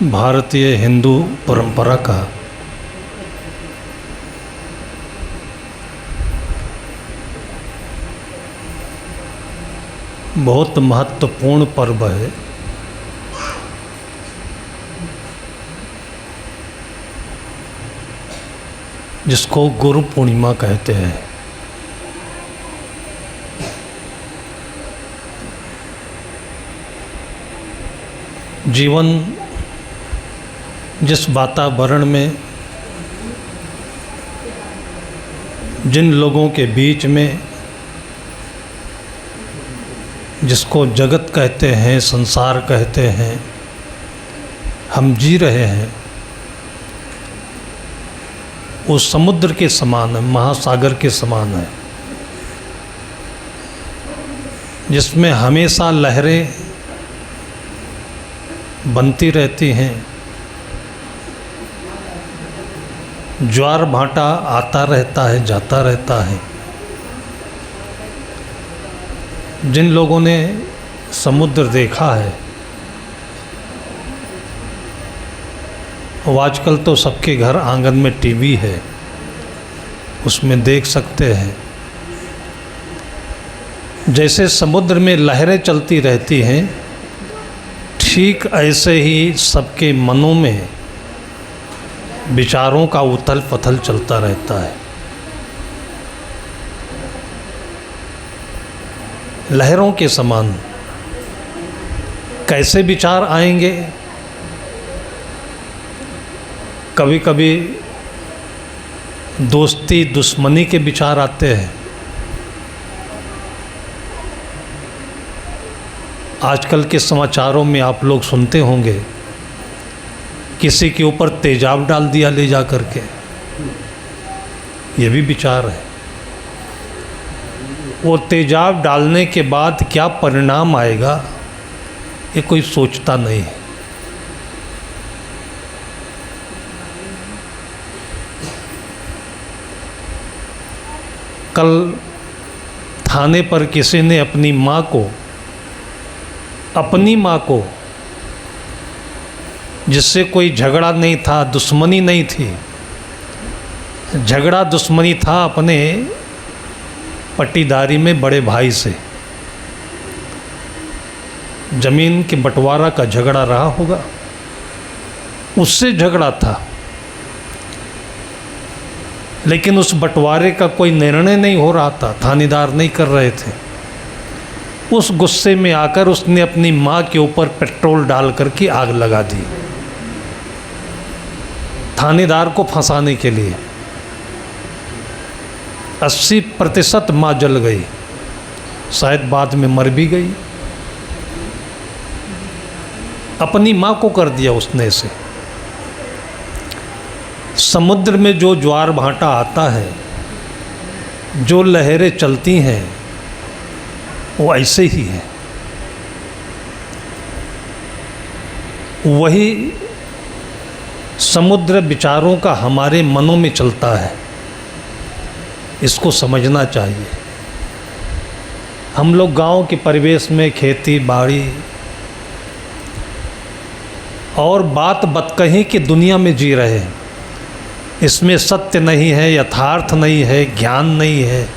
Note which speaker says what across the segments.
Speaker 1: भारतीय हिंदू परंपरा का बहुत महत्वपूर्ण पर्व है। जिसको गुरु पूर्णिमा कहते हैं। जीवन जिस वातावरण में, जिन लोगों के बीच में, जिसको जगत कहते हैं, संसार कहते हैं, हम जी रहे हैं, वो समुद्र के समान है, महासागर के समान है, जिसमें हमेशा लहरें बनती रहती हैं, ज्वार भाटा आता रहता है, जाता रहता है। जिन लोगों ने समुद्र देखा है वो आजकल तो सबके घर आंगन में टीवी है, उसमें देख सकते हैं। जैसे समुद्र में लहरें चलती रहती हैं, ठीक ऐसे ही सबके मनों में विचारों का उथल पथल चलता रहता है। लहरों के समान कैसे विचार आएंगे? कभी कभी दोस्ती दुश्मनी के विचार आते हैं। आजकल के समाचारों में आप लोग सुनते होंगे, किसी के ऊपर तेजाब डाल दिया ले जा कर के, ये भी विचार है। वो तेजाब डालने के बाद क्या परिणाम आएगा ये कोई सोचता नहीं है। कल थाने पर किसी ने अपनी माँ को जिससे कोई झगड़ा नहीं था, दुश्मनी नहीं थी, झगड़ा दुश्मनी था अपने पट्टीदारी में बड़े भाई से, जमीन के बंटवारा का झगड़ा रहा होगा, उससे झगड़ा था। लेकिन उस बंटवारे का कोई निर्णय नहीं हो रहा था, थानेदार नहीं कर रहे थे। उस गुस्से में आकर उसने अपनी माँ के ऊपर पेट्रोल डाल करके आग लगा दी, थानेदार को फंसाने के लिए। 80% माँ जल गई, शायद बाद में मर भी गई। अपनी माँ को कर दिया उसने इसे। समुद्र में जो ज्वार भाटा आता है, जो लहरें चलती हैं, वो ऐसे ही है। वही समुद्र विचारों का हमारे मनों में चलता है, इसको समझना चाहिए। हम लोग गांव के परिवेश में खेती बाड़ी और बात बतकही की दुनिया में जी रहे हैं। इसमें सत्य नहीं है, यथार्थ नहीं है, ज्ञान नहीं है,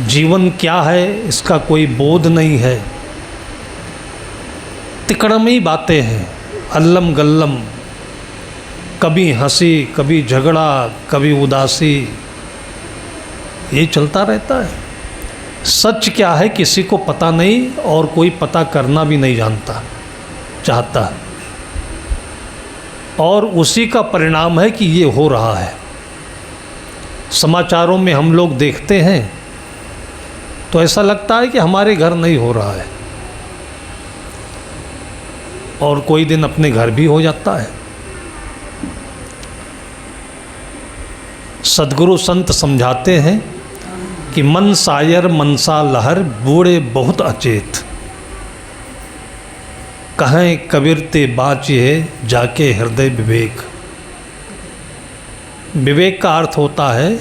Speaker 1: जीवन क्या है इसका कोई बोध नहीं है। तिकड़मी बातें हैं, अल्लम गल्लम, कभी हंसी, कभी झगड़ा, कभी उदासी, ये चलता रहता है। सच क्या है किसी को पता नहीं, और कोई पता करना भी नहीं चाहता है। और उसी का परिणाम है कि ये हो रहा है। समाचारों में हम लोग देखते हैं तो ऐसा लगता है कि हमारे घर नहीं हो रहा है, और कोई दिन अपने घर भी हो जाता है। सद्गुरु संत समझाते हैं कि मन सायर मनसा लहर, बूढ़े बहुत अचेत, कहें कबीर ते बाचिए जाके हृदय विवेक। विवेक का अर्थ होता है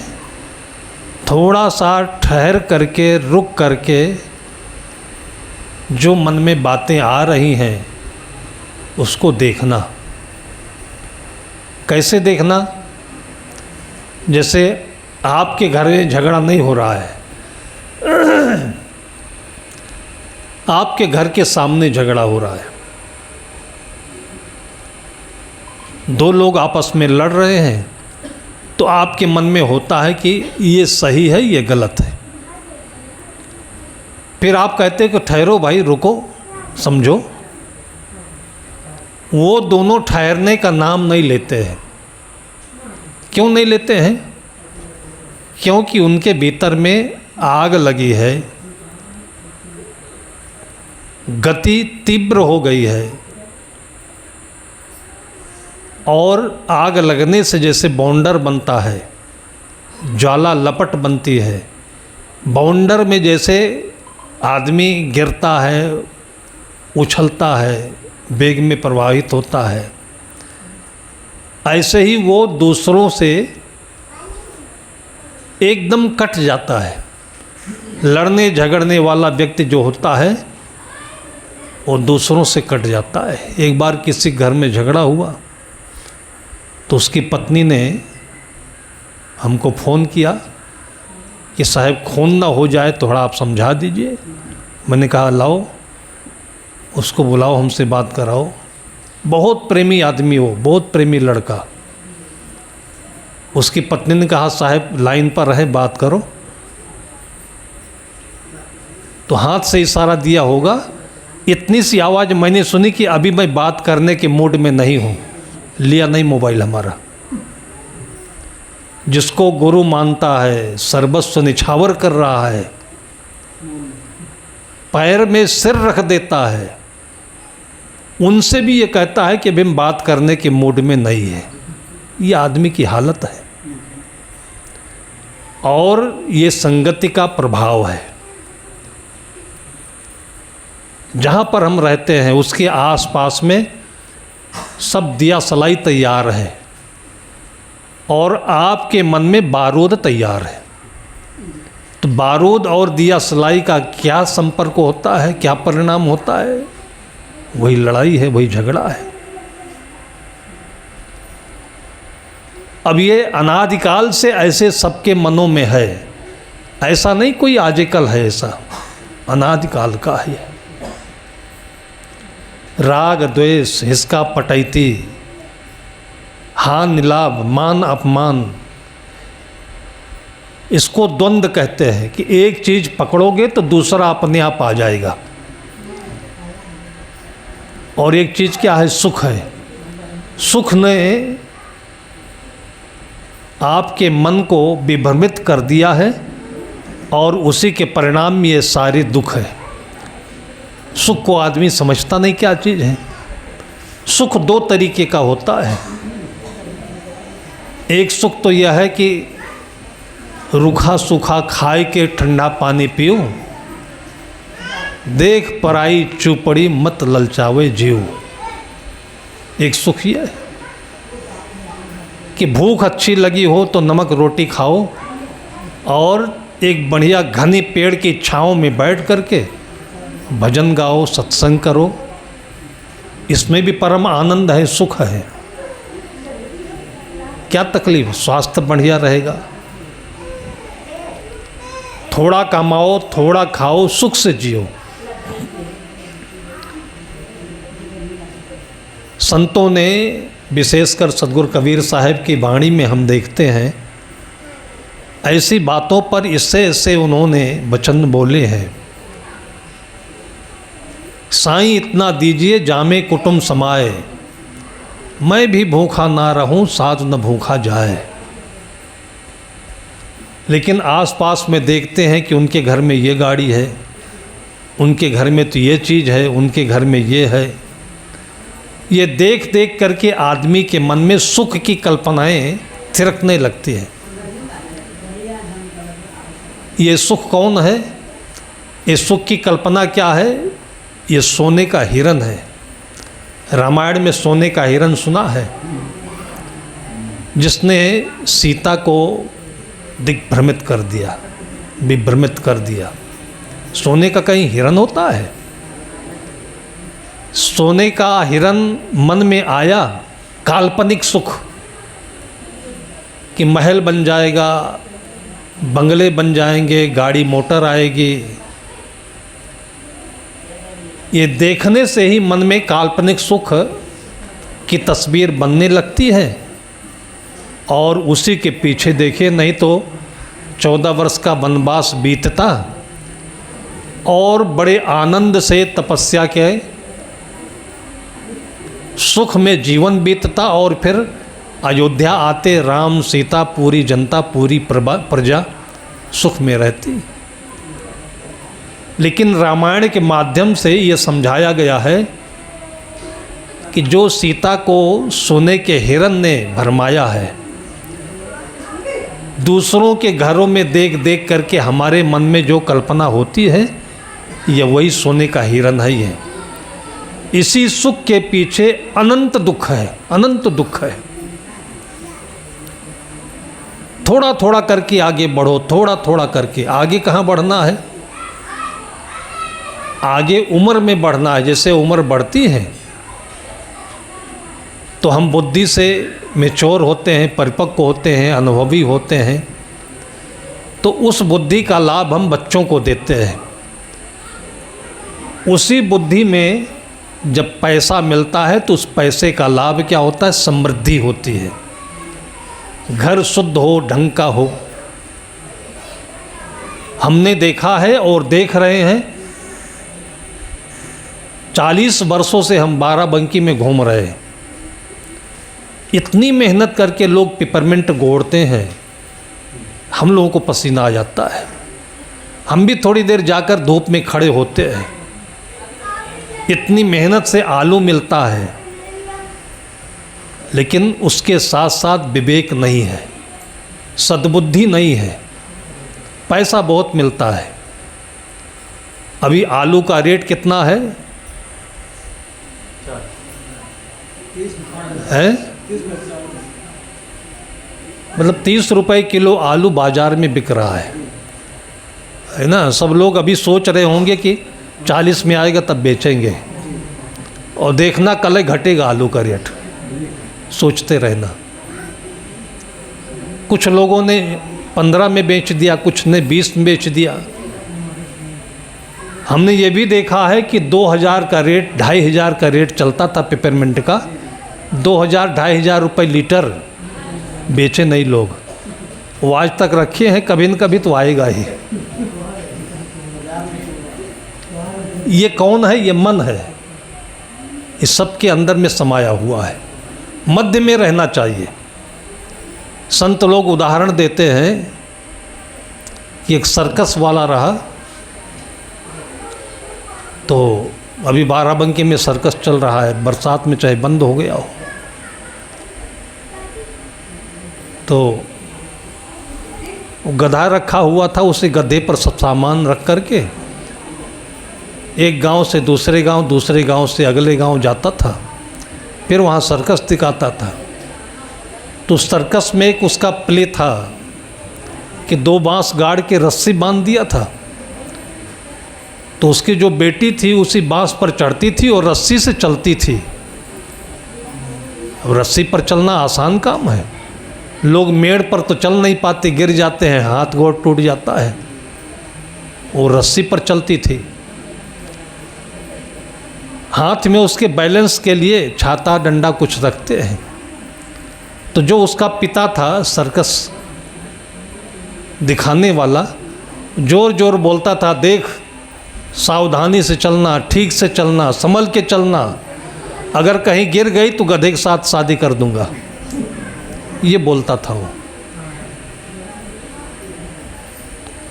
Speaker 1: थोड़ा सा ठहर करके, रुक करके जो मन में बातें आ रही हैं उसको देखना। कैसे देखना? जैसे आपके घर में झगड़ा नहीं हो रहा है, आपके घर के सामने झगड़ा हो रहा है, दो लोग आपस में लड़ रहे हैं, तो आपके मन में होता है कि ये सही है, ये गलत है। फिर आप कहते हैं कि ठहरो भाई, रुको, समझो। वो दोनों ठहरने का नाम नहीं लेते हैं। क्यों नहीं लेते हैं? क्योंकि उनके भीतर में आग लगी है, गति तीव्र हो गई है, और आग लगने से जैसे बाउंडर बनता है, ज्वाला लपट बनती है, बाउंडर में जैसे आदमी गिरता है, उछलता है, वेग में प्रवाहित होता है, ऐसे ही वो दूसरों से एकदम कट जाता है। लड़ने झगड़ने वाला व्यक्ति जो होता है वो दूसरों से कट जाता है। एक बार किसी घर में झगड़ा हुआ तो उसकी पत्नी ने हमको फ़ोन किया कि साहब खून ना हो जाए, थोड़ा आप समझा दीजिए। मैंने कहा लाओ, उसको बुलाओ, हमसे बात कराओ। बहुत प्रेमी आदमी हो, बहुत प्रेमी लड़का। उसकी पत्नी ने कहा साहब लाइन पर रहे, बात करो। तो हाथ से इशारा दिया होगा। इतनी सी आवाज़ मैंने सुनी कि अभी मैं बात करने के मूड में नहीं हूँ। लिया नहीं मोबाइल हमारा। जिसको गुरु मानता है, सर्वस्व निछावर कर रहा है, पैर में सिर रख देता है, उनसे भी ये कहता है कि अभी हम बात करने के मूड में नहीं है। ये आदमी की हालत है, और ये संगति का प्रभाव है। जहाँ पर हम रहते हैं उसके आसपास में सब दिया सलाई तैयार है, और आपके मन में बारूद तैयार है। तो बारूद और दिया सलाई का क्या संपर्क होता है, क्या परिणाम होता है? वही लड़ाई है, वही झगड़ा है। अब ये अनादिकाल से ऐसे सबके मनों में है, ऐसा नहीं कोई आजकल है, ऐसा अनादिकाल का है। राग द्वेष हिसका पटैती, हानि लाभ मान अपमान, इसको द्वंद्व कहते हैं कि एक चीज पकड़ोगे तो दूसरा अपने आप आ जाएगा। और एक चीज क्या है? सुख है। सुख ने आपके मन को विभ्रमित कर दिया है, और उसी के परिणाम में ये सारे दुख है। सुख को आदमी समझता नहीं क्या चीज़ है। सुख दो तरीके का होता है। एक सुख तो यह है कि रूखा सूखा खाए के ठंडा पानी पियो, देख पराई चुपड़ी मत ललचावे जीव। एक सुख यह है कि भूख अच्छी लगी हो तो नमक रोटी खाओ, और एक बढ़िया घनी पेड़ की छांव में बैठ करके भजन गाओ, सत्संग करो। इसमें भी परम आनंद है, सुख है। क्या तकलीफ? स्वास्थ्य बढ़िया रहेगा। थोड़ा कमाओ, थोड़ा खाओ, सुख से जियो। संतों ने, विशेषकर सदगुरु कबीर साहब की वाणी में हम देखते हैं, ऐसी बातों पर इससे उन्होंने वचन बोले हैं। साईं इतना दीजिए जामे कुटुंब समाए, मैं भी भूखा ना रहूं साध न भूखा जाए। लेकिन आसपास में देखते हैं कि उनके घर में ये गाड़ी है, उनके घर में तो ये चीज़ है, उनके घर में ये है। ये देख देख करके आदमी के मन में सुख की कल्पनाएं थिरकने लगती हैं। ये सुख कौन है? ये सुख की कल्पना क्या है? ये सोने का हिरन है। रामायण में सोने का हिरन सुना है, जिसने सीता को दिग्भ्रमित कर दिया, विभ्रमित कर दिया। सोने का कहीं हिरन होता है? सोने का हिरन मन में आया, काल्पनिक सुख कि महल बन जाएगा, बंगले बन जाएंगे, गाड़ी मोटर आएगी। ये देखने से ही मन में काल्पनिक सुख की तस्वीर बनने लगती है और उसी के पीछे देखिए, नहीं तो 14 वर्ष का वनवास बीतता और बड़े आनंद से तपस्या के सुख में जीवन बीतता और फिर अयोध्या आते राम सीता, पूरी जनता, पूरी प्रजा सुख में रहती। लेकिन रामायण के माध्यम से ये समझाया गया है कि जो सीता को सोने के हिरन ने भरमाया है, दूसरों के घरों में देख देख करके हमारे मन में जो कल्पना होती है, ये वही सोने का हिरन है। ये इसी सुख के पीछे अनंत दुख है, अनंत दुख है। थोड़ा थोड़ा करके आगे बढ़ो, थोड़ा थोड़ा करके। आगे कहाँ बढ़ना है? आगे उम्र में बढ़ना है। जैसे उम्र बढ़ती है तो हम बुद्धि से मैच्योर होते हैं, परिपक्व होते हैं, अनुभवी होते हैं, तो उस बुद्धि का लाभ हम बच्चों को देते हैं। उसी बुद्धि में जब पैसा मिलता है तो उस पैसे का लाभ क्या होता है? समृद्धि होती है। घर शुद्ध हो, ढंग का हो। हमने देखा है और देख रहे हैं, 40 वर्षों से हम बाराबंकी में घूम रहे हैं। इतनी मेहनत करके लोग पिपरमिंट गोड़ते हैं, हम लोगों को पसीना आ जाता है। हम भी थोड़ी देर जाकर धूप में खड़े होते हैं। इतनी मेहनत से आलू मिलता है, लेकिन उसके साथ साथ विवेक नहीं है, सद्बुद्धि नहीं है। पैसा बहुत मिलता है। अभी आलू का रेट कितना है? मतलब 30 रुपए किलो आलू बाजार में बिक रहा है ना। सब लोग अभी सोच रहे होंगे कि 40 में आएगा तब बेचेंगे, और देखना कल घटेगा आलू का रेट। सोचते रहना। कुछ लोगों ने 15 में बेच दिया, कुछ ने 20 में बेच दिया। हमने ये भी देखा है कि 2000 का रेट, 2500 का रेट चलता था पेपरमिंट का। 2000-2500 रुपये लीटर बेचे नहीं लोग। वो आज तक रखे हैं, कभी न कभी तो आएगा ही। ये कौन है? ये मन है। इस सब के अंदर में समाया हुआ है। मध्य में रहना चाहिए। संत लोग उदाहरण देते हैं कि एक सर्कस वाला रहा, तो अभी बाराबंकी में सर्कस चल रहा है, बरसात में चाहे बंद हो गया हो, तो गधा रखा हुआ था। उसी गधे पर सब सामान रख करके एक गांव से दूसरे गांव, दूसरे गांव से अगले गांव जाता था, फिर वहाँ सर्कस दिखाता था। तो सर्कस में एक उसका प्ले था कि 2 बांस गाड़ के रस्सी बांध दिया था, तो उसकी जो बेटी थी उसी बांस पर चढ़ती थी और रस्सी से चलती थी। अब रस्सी पर चलना आसान काम है। लोग मेड़ पर तो चल नहीं पाते, गिर जाते हैं, हाथ गोड़ टूट जाता है। वो रस्सी पर चलती थी। हाथ में उसके बैलेंस के लिए छाता डंडा कुछ रखते हैं। तो जो उसका पिता था सर्कस दिखाने वाला, जोर जोर बोलता था, देख सावधानी से चलना, ठीक से चलना, संभल के चलना, अगर कहीं गिर गई तो गधे के साथ शादी कर दूंगा। ये बोलता था वो।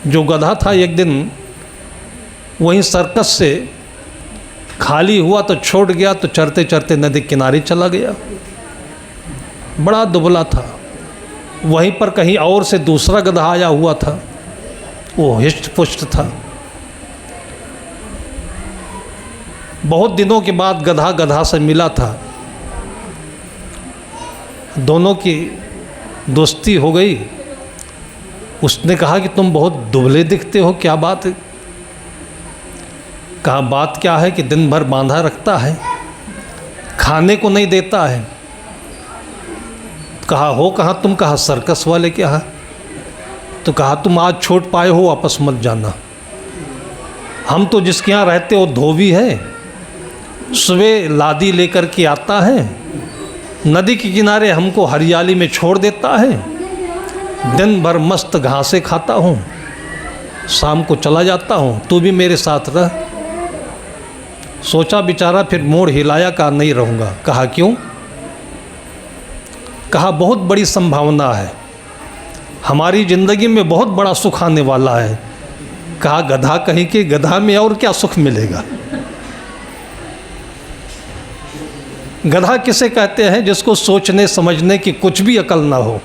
Speaker 1: जो गधा था एक दिन वहीं सर्कस से खाली हुआ तो छोड़ गया, तो चरते चरते नदी किनारे चला गया। बड़ा दुबला था। वहीं पर कहीं और से दूसरा गधा आया हुआ था, वो हिष्ट पुष्ट था। बहुत दिनों के बाद गधा गधा से मिला था। दोनों की दोस्ती हो गई। उसने कहा कि तुम बहुत दुबले दिखते हो, क्या बात है? कहा बात क्या है कि दिन भर बांधा रखता है, खाने को नहीं देता है। कहा हो कहाँ तुम? कहा सर्कस वाले के यहाँ। तो कहा तुम आज छोड़ पाए हो, वापस मत जाना। हम तो जिसके यहाँ रहते हो धोबी है, सुबह लादी लेकर के आता है, नदी के किनारे हमको हरियाली में छोड़ देता है, दिन भर मस्त घासें खाता हूँ, शाम को चला जाता हूँ, तू भी मेरे साथ रह। सोचा बेचारा, फिर मोड़ हिलाया, कहा नहीं रहूँगा। कहा क्यों? कहा बहुत बड़ी संभावना है, हमारी ज़िंदगी में बहुत बड़ा सुख आने वाला है। कहा गधा कहीं के, गधा में और क्या सुख मिलेगा? गधा किसे कहते हैं? जिसको सोचने समझने की कुछ भी अकल ना हो,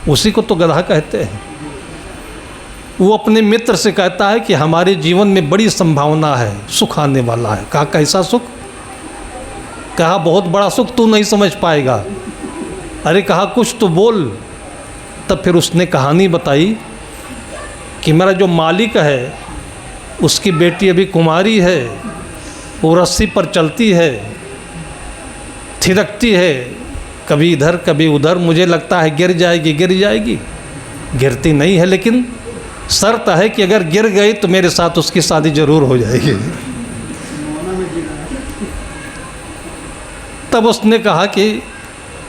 Speaker 1: उसी को तो गधा कहते हैं। वो अपने मित्र से कहता है कि हमारे जीवन में बड़ी संभावना है, सुख आने वाला है। कहा कैसा सुख? कहा बहुत बड़ा सुख, तू नहीं समझ पाएगा। अरे कहा कुछ तो बोल। तब फिर उसने कहानी बताई कि मेरा जो मालिक है उसकी बेटी अभी कुमारी है, वो रस्सी पर चलती है, थिरकती है, कभी इधर कभी उधर, मुझे लगता है गिर जाएगी गिर जाएगी। गिरती नहीं है, लेकिन शर्त है कि अगर गिर गई तो मेरे साथ उसकी शादी जरूर हो जाएगी। तब उसने कहा कि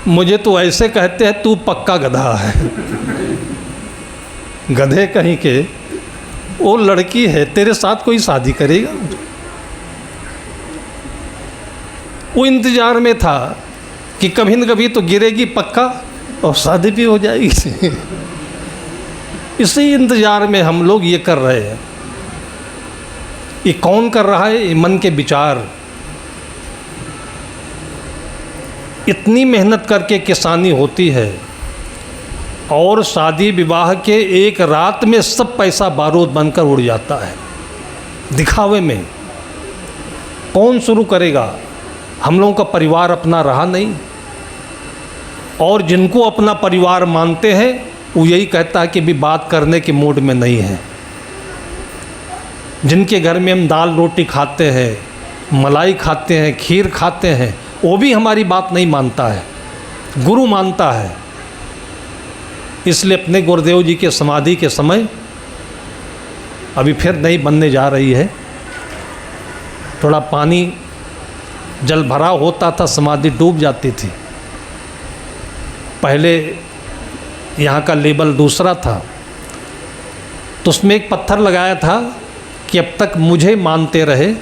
Speaker 1: मुझे तो ऐसे कहते हैं तू पक्का गधा है। गधे कहीं के, वो लड़की है, तेरे साथ कोई शादी करेगा? वो इंतजार में था कि कभी न कभी तो गिरेगी पक्का और शादी भी हो जाएगी। इसी इंतजार में हम लोग ये कर रहे हैं। ये कौन कर रहा है? ये मन के विचार। इतनी मेहनत करके किसानी होती है और शादी विवाह के एक रात में सब पैसा बारूद बनकर उड़ जाता है, दिखावे में। कौन शुरू करेगा? हम लोगों का परिवार अपना रहा नहीं, और जिनको अपना परिवार मानते हैं वो यही कहता है कि भी बात करने के मूड में नहीं है। जिनके घर में हम दाल रोटी खाते हैं, मलाई खाते हैं, खीर खाते हैं, वो भी हमारी बात नहीं मानता है, गुरु मानता है। इसलिए अपने गुरुदेव जी के समाधि के समय अभी फिर नई बनने जा रही है। थोड़ा पानी जल भराव होता था, समाधि डूब जाती थी। पहले यहाँ का लेबल दूसरा था, तो उसमें एक पत्थर लगाया था कि अब तक मुझे मानते रहे,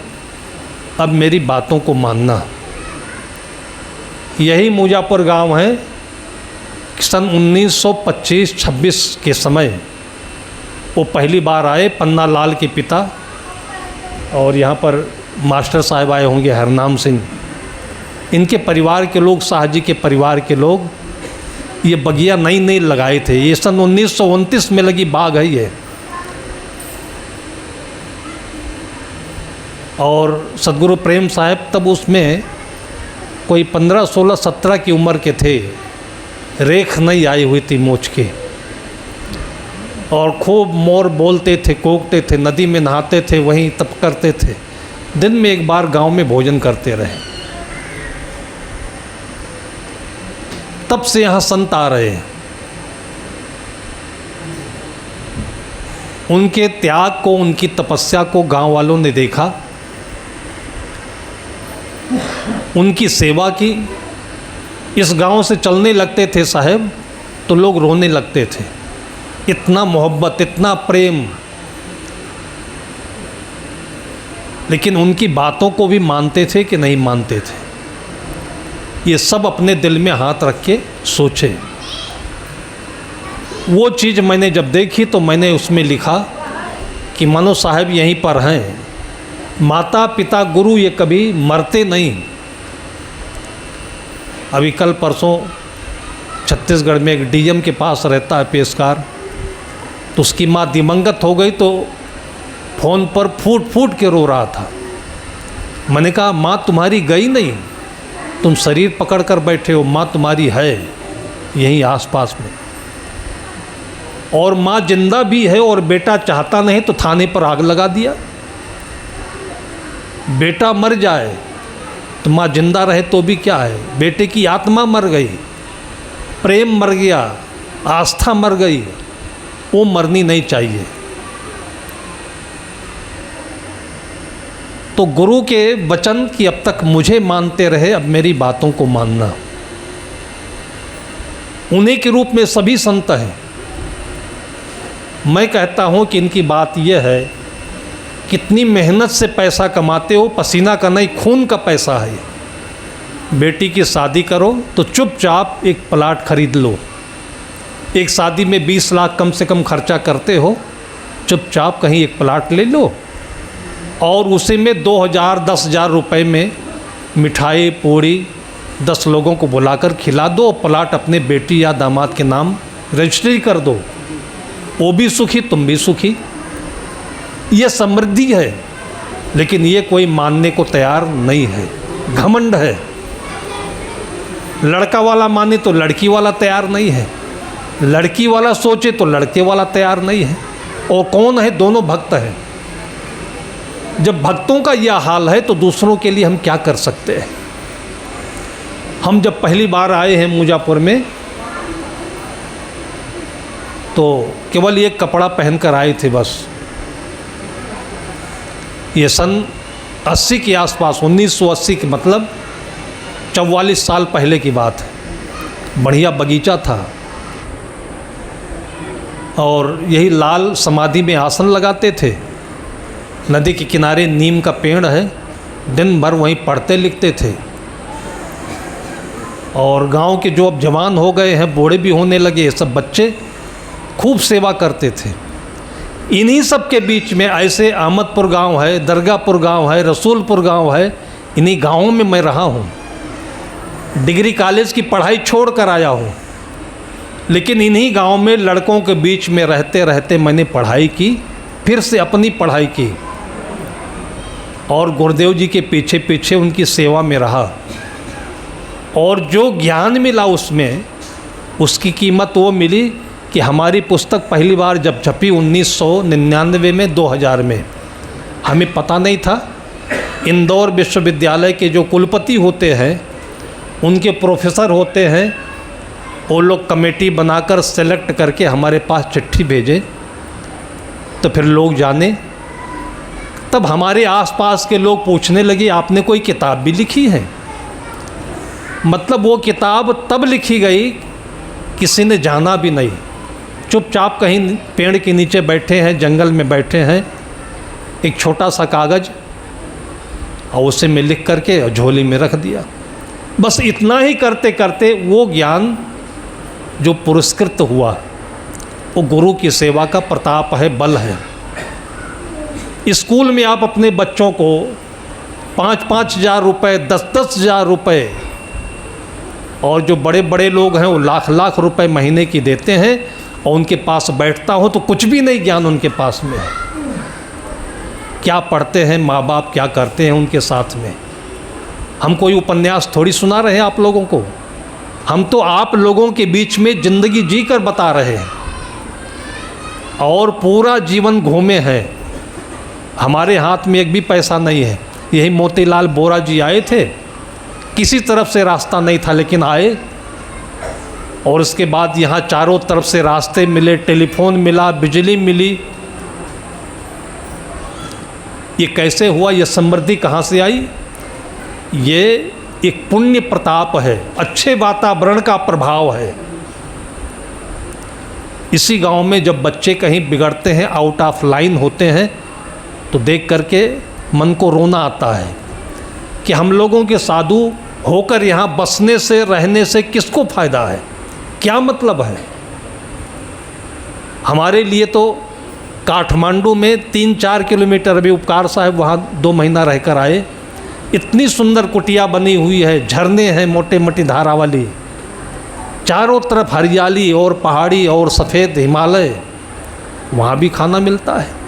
Speaker 1: अब मेरी बातों को मानना। यही मुजापुर गांव है। सन 1925-26 के समय वो पहली बार आए, पन्ना लाल के पिता, और यहाँ पर मास्टर साहब आए होंगे हरनाम सिंह। इनके परिवार के लोग, शाह जी के परिवार के लोग, ये बगिया नई नई लगाए थे। ये सन 1929 में लगी बाग है ये। और सदगुरु प्रेम साहब तब उसमें कोई 15, 16, 17 की उम्र के थे। रेख नहीं आई हुई थी मोच के, और खूब मोर बोलते थे, कोकते थे, नदी में नहाते थे, वहीं तप करते थे। दिन में एक बार गांव में भोजन करते रहे। तब से यहाँ संत आ रहे हैं। उनके त्याग को, उनकी तपस्या को गांव वालों ने देखा, उनकी सेवा की। इस गांव से चलने लगते थे साहब तो लोग रोने लगते थे। इतना मोहब्बत, इतना प्रेम। लेकिन उनकी बातों को भी मानते थे कि नहीं मानते थे, ये सब अपने दिल में हाथ रख के सोचे। वो चीज़ मैंने जब देखी तो मैंने उसमें लिखा कि मनो साहब यहीं पर हैं। माता पिता गुरु ये कभी मरते नहीं। अभी कल परसों छत्तीसगढ़ में एक डीएम के पास रहता है पेशकार, तो उसकी माँ दिवंगत हो गई तो फ़ोन पर फूट फूट के रो रहा था। मैंने कहा माँ तुम्हारी गई नहीं, तुम शरीर पकड़ कर बैठे हो, माँ तुम्हारी है यहीं आसपास में, और माँ जिंदा भी है। और बेटा चाहता नहीं तो थाने पर आग लगा दिया। बेटा मर जाए तो माँ जिंदा रहे तो भी क्या है, बेटे की आत्मा मर गई, प्रेम मर गया, आस्था मर गई, वो मरनी नहीं चाहिए। तो गुरु के वचन कि अब तक मुझे मानते रहे, अब मेरी बातों को मानना। उन्हीं के रूप में सभी संत हैं। मैं कहता हूँ कि इनकी बात यह है, कितनी मेहनत से पैसा कमाते हो, पसीना का नहीं खून का पैसा है। बेटी की शादी करो तो चुपचाप एक प्लाट खरीद लो। एक शादी में 20 लाख कम से कम खर्चा करते हो, चुपचाप कहीं एक प्लाट ले लो और उसी में 2000 10,000 रुपये में मिठाई पूड़ी 10 लोगों को बुलाकर खिला दो। प्लाट अपने बेटी या दामाद के नाम रजिस्ट्री कर दो, वो भी सुखी तुम भी सुखी। ये समृद्धि है। लेकिन ये कोई मानने को तैयार नहीं है, घमंड है। लड़का वाला माने तो लड़की वाला तैयार नहीं है, लड़की वाला सोचे तो लड़के वाला तैयार नहीं है। और कौन है, दोनों भक्त हैं। जब भक्तों का यह हाल है तो दूसरों के लिए हम क्या कर सकते हैं। हम जब पहली बार आए हैं मुजफ्फर में तो केवल एक कपड़ा पहनकर आए थे बस। ये सन 80 के आसपास, 1980 के मतलब 44 साल पहले की बात है। बढ़िया बगीचा था और यही लाल समाधि में आसन लगाते थे। नदी के किनारे नीम का पेड़ है, दिन भर वहीं पढ़ते लिखते थे। और गांव के जो अब जवान हो गए हैं, बूढ़े भी होने लगे, सब बच्चे खूब सेवा करते थे। इन्हीं सब के बीच में ऐसे अहमदपुर गांव है, दरगाहपुर गांव है, रसूलपुर गांव है, इन्हीं गांवों में मैं रहा हूँ। डिग्री कॉलेज की पढ़ाई छोड़ कर आया हूँ, लेकिन इन्हीं गांव में लड़कों के बीच में रहते रहते मैंने पढ़ाई की, फिर से अपनी पढ़ाई की और गुरुदेव जी के पीछे पीछे उनकी सेवा में रहा। और जो ज्ञान मिला उसमें, उसकी कीमत वो मिली कि हमारी पुस्तक पहली बार जब छपी 1999 में 2000 में, हमें पता नहीं था। इंदौर विश्वविद्यालय के जो कुलपति होते हैं, उनके प्रोफेसर होते हैं, वो लोग कमेटी बनाकर सेलेक्ट करके हमारे पास चिट्ठी भेजे। तो फिर लोग जाने, तब हमारे आसपास के लोग पूछने लगे आपने कोई किताब भी लिखी है। मतलब वो किताब तब लिखी गई, किसी ने जाना भी नहीं। चुपचाप कहीं पेड़ के नीचे बैठे हैं, जंगल में बैठे हैं, एक छोटा सा कागज़ और उसे में लिख करके झोली में रख दिया। बस इतना ही करते करते वो ज्ञान जो पुरस्कृत हुआ, वो गुरु की सेवा का प्रताप है, बल है। स्कूल में आप अपने बच्चों को 5-5 हज़ार रुपये, 10-10 हज़ार रुपये, और जो बड़े बड़े लोग हैं वो लाख रुपए महीने की देते हैं, और उनके पास बैठता हूँ तो कुछ भी नहीं ज्ञान उनके पास में है। क्या पढ़ते हैं माँ बाप, क्या करते हैं उनके साथ में। हम कोई उपन्यास थोड़ी सुना रहे हैं आप लोगों को, हम तो आप लोगों के बीच में ज़िंदगी जी कर बता रहे हैं और पूरा जीवन घूमे हैं। हमारे हाथ में एक भी पैसा नहीं है। यही मोतीलाल बोरा जी आए थे, किसी तरफ से रास्ता नहीं था लेकिन आए, और उसके बाद यहाँ चारों तरफ से रास्ते मिले, टेलीफोन मिला, बिजली मिली। ये कैसे हुआ, ये समृद्धि कहाँ से आई? ये एक पुण्य प्रताप है, अच्छे वातावरण का प्रभाव है। इसी गांव में जब बच्चे कहीं बिगड़ते हैं, आउट ऑफ लाइन होते हैं, तो देख करके मन को रोना आता है कि हम लोगों के साधु होकर यहाँ बसने से, रहने से किसको फ़ायदा है, क्या मतलब है। हमारे लिए तो काठमांडू में 3-4 किलोमीटर, अभी उपकार साहब वहाँ 2 महीना रहकर आए, इतनी सुंदर कुटिया बनी हुई है, झरने हैं मोटे मोटी धारा वाली, चारों तरफ हरियाली और पहाड़ी और सफ़ेद हिमालय, वहाँ भी खाना मिलता है।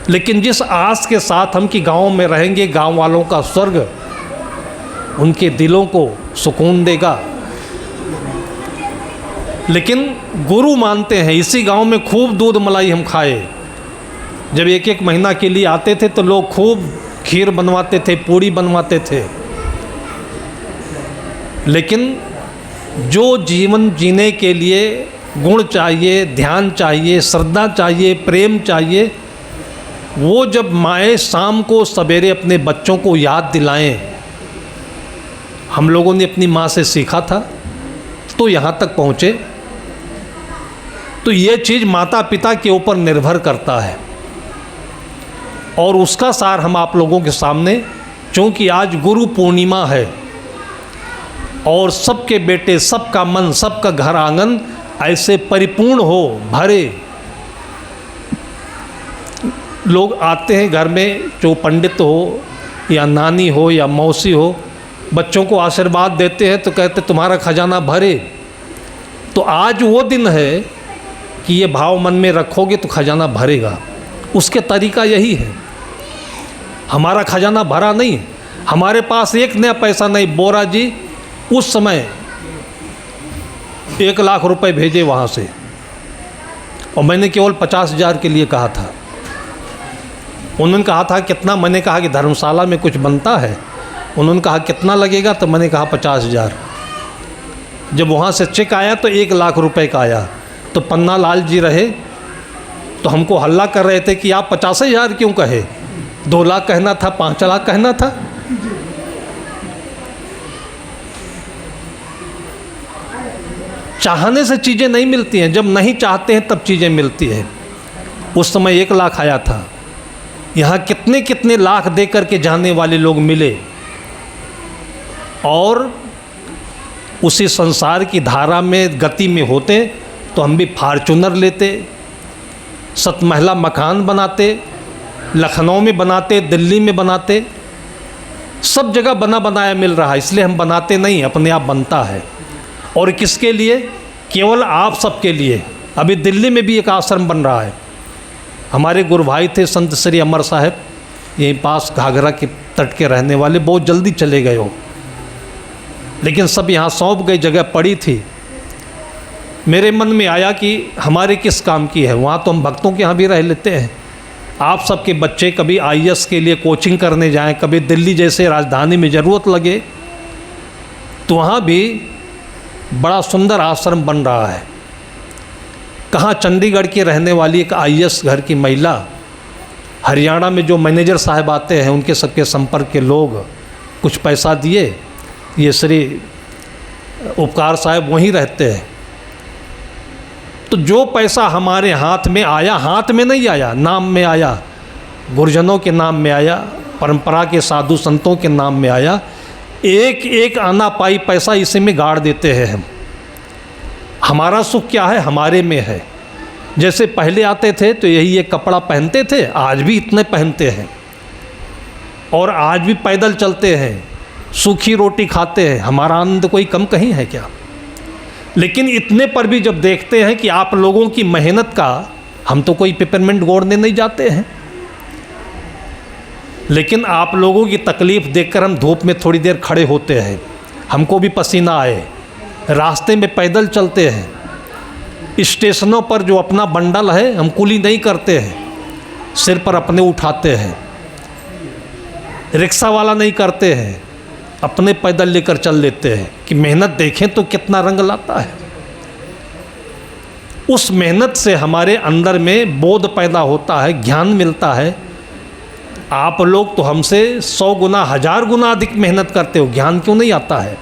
Speaker 1: लेकिन जिस आस के साथ हम कि गांव में रहेंगे, गांव वालों का स्वर्ग उनके दिलों को सुकून देगा, लेकिन गुरु मानते हैं। इसी गांव में खूब दूध मलाई हम खाए। जब 1-1 महीना के लिए आते थे तो लोग खूब खीर बनवाते थे, पूड़ी बनवाते थे। लेकिन जो जीवन जीने के लिए गुण चाहिए, ध्यान चाहिए, श्रद्धा चाहिए, प्रेम चाहिए, वो जब माएँ शाम को सवेरे अपने बच्चों को याद दिलाएं, हम लोगों ने अपनी माँ से सीखा था तो यहाँ तक पहुँचे। तो ये चीज़ माता पिता के ऊपर निर्भर करता है और उसका सार हम आप लोगों के सामने, चूँकि आज गुरु पूर्णिमा है और सबके बेटे, सबका मन, सबका घर आंगन ऐसे परिपूर्ण हो, भरे। लोग आते हैं घर में, जो पंडित हो या नानी हो या मौसी हो, बच्चों को आशीर्वाद देते हैं तो कहते तुम्हारा खजाना भरे। तो आज वो दिन है कि ये भाव मन में रखोगे तो खजाना भरेगा। उसके तरीका यही है। हमारा खजाना भरा नहीं, हमारे पास एक नया पैसा नहीं। बोरा जी उस समय 1 लाख रुपए भेजे वहाँ से और मैंने केवल 50,000 के लिए कहा था। उन्होंने कहा था कितना, मैंने कहा कि धर्मशाला में कुछ बनता है। उन्होंने कहा कितना लगेगा, तो मैंने कहा 50,000। जब वहाँ से चेक आया तो 1 लाख रुपए का आया। तो पन्ना लाल जी रहे तो हमको हल्ला कर रहे थे कि आप 50,000 क्यों कहे, 2 लाख कहना था, 5 लाख कहना था। चाहने से चीज़ें नहीं मिलती हैं, जब नहीं चाहते हैं तब चीज़ें मिलती हैं। उस समय 1 लाख आया था, यहाँ कितने कितने लाख दे करके जाने वाले लोग मिले और उसी संसार की धारा में, गति में होते तो हम भी फॉर्चूनर लेते, 7 महला मकान बनाते, लखनऊ में बनाते, दिल्ली में बनाते, सब जगह बना बनाया मिल रहा है। इसलिए हम बनाते नहीं, अपने आप बनता है। और किसके लिए? केवल आप सबके लिए। अभी दिल्ली में भी एक आश्रम बन रहा है। हमारे गुरु भाई थे संत श्री अमर साहब, यहीं पास घाघरा के तट के रहने वाले, बहुत जल्दी चले गए हो, लेकिन सब यहाँ सौंप गई, जगह पड़ी थी। मेरे मन में आया कि हमारे किस काम की है, वहाँ तो हम भक्तों के यहाँ भी रह लेते हैं। आप सबके बच्चे कभी IAS के लिए कोचिंग करने जाएं, कभी दिल्ली जैसे राजधानी में ज़रूरत लगे तो वहाँ भी बड़ा सुंदर आश्रम बन रहा है। कहाँ चंडीगढ़ की रहने वाली एक IAS घर की महिला, हरियाणा में जो मैनेजर साहब आते हैं उनके सबके संपर्क के लोग कुछ पैसा दिए, ये श्री उपकार साहब वहीं रहते हैं। तो जो पैसा हमारे हाथ में आया, हाथ में नहीं आया, नाम में आया, गुरुजनों के नाम में आया, परंपरा के साधु संतों के नाम में आया, एक एक आना पाई पैसा इसी में गाड़ देते हैं हम। हमारा सुख क्या है? हमारे में है। जैसे पहले आते थे तो यही एक कपड़ा पहनते थे, आज भी इतने पहनते हैं और आज भी पैदल चलते हैं, सूखी रोटी खाते हैं। हमारा आनंद कोई कम कहीं है क्या? लेकिन इतने पर भी जब देखते हैं कि आप लोगों की मेहनत का, हम तो कोई पेपरमेंट गोड़ने नहीं जाते हैं, लेकिन आप लोगों की तकलीफ़ देखकर हम धूप में थोड़ी देर खड़े होते हैं, हमको भी पसीना आए, रास्ते में पैदल चलते हैं। स्टेशनों पर जो अपना बंडल है हम कुली नहीं करते हैं, सिर पर अपने उठाते हैं। रिक्शा वाला नहीं करते हैं, अपने पैदल लेकर चल लेते हैं कि मेहनत देखें तो कितना रंग लाता है। उस मेहनत से हमारे अंदर में बोध पैदा होता है, ज्ञान मिलता है। आप लोग तो हमसे 100 गुना 1000 गुना अधिक मेहनत करते हो, ज्ञान क्यों नहीं आता है?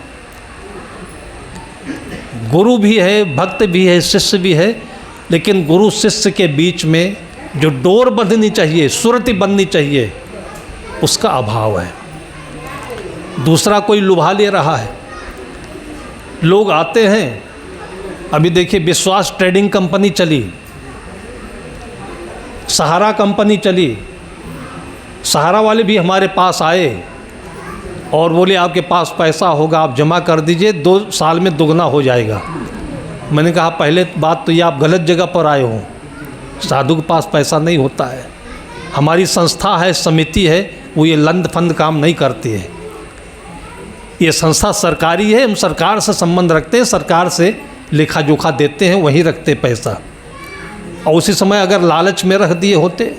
Speaker 1: गुरु भी है, भक्त भी है, शिष्य भी है, लेकिन गुरु शिष्य के बीच में जो डोर बंधनी चाहिए, सुरति बननी चाहिए, उसका अभाव है। दूसरा कोई लुभा ले रहा है। लोग आते हैं, अभी देखिए विश्वास ट्रेडिंग कंपनी चली, सहारा कंपनी चली, सहारा वाले भी हमारे पास आए और बोले आपके पास पैसा होगा, आप जमा कर दीजिए, 2 साल में दुगना हो जाएगा। मैंने कहा पहले बात तो ये आप गलत जगह पर आए हो, साधु के पास पैसा नहीं होता है। हमारी संस्था है, समिति है, वो ये लंद फंद काम नहीं करती है। ये संस्था सरकारी है, हम सरकार से संबंध रखते हैं, सरकार से लेखा जोखा देते हैं, वहीं रखते पैसा। और उसी समय अगर लालच में रख दिए होते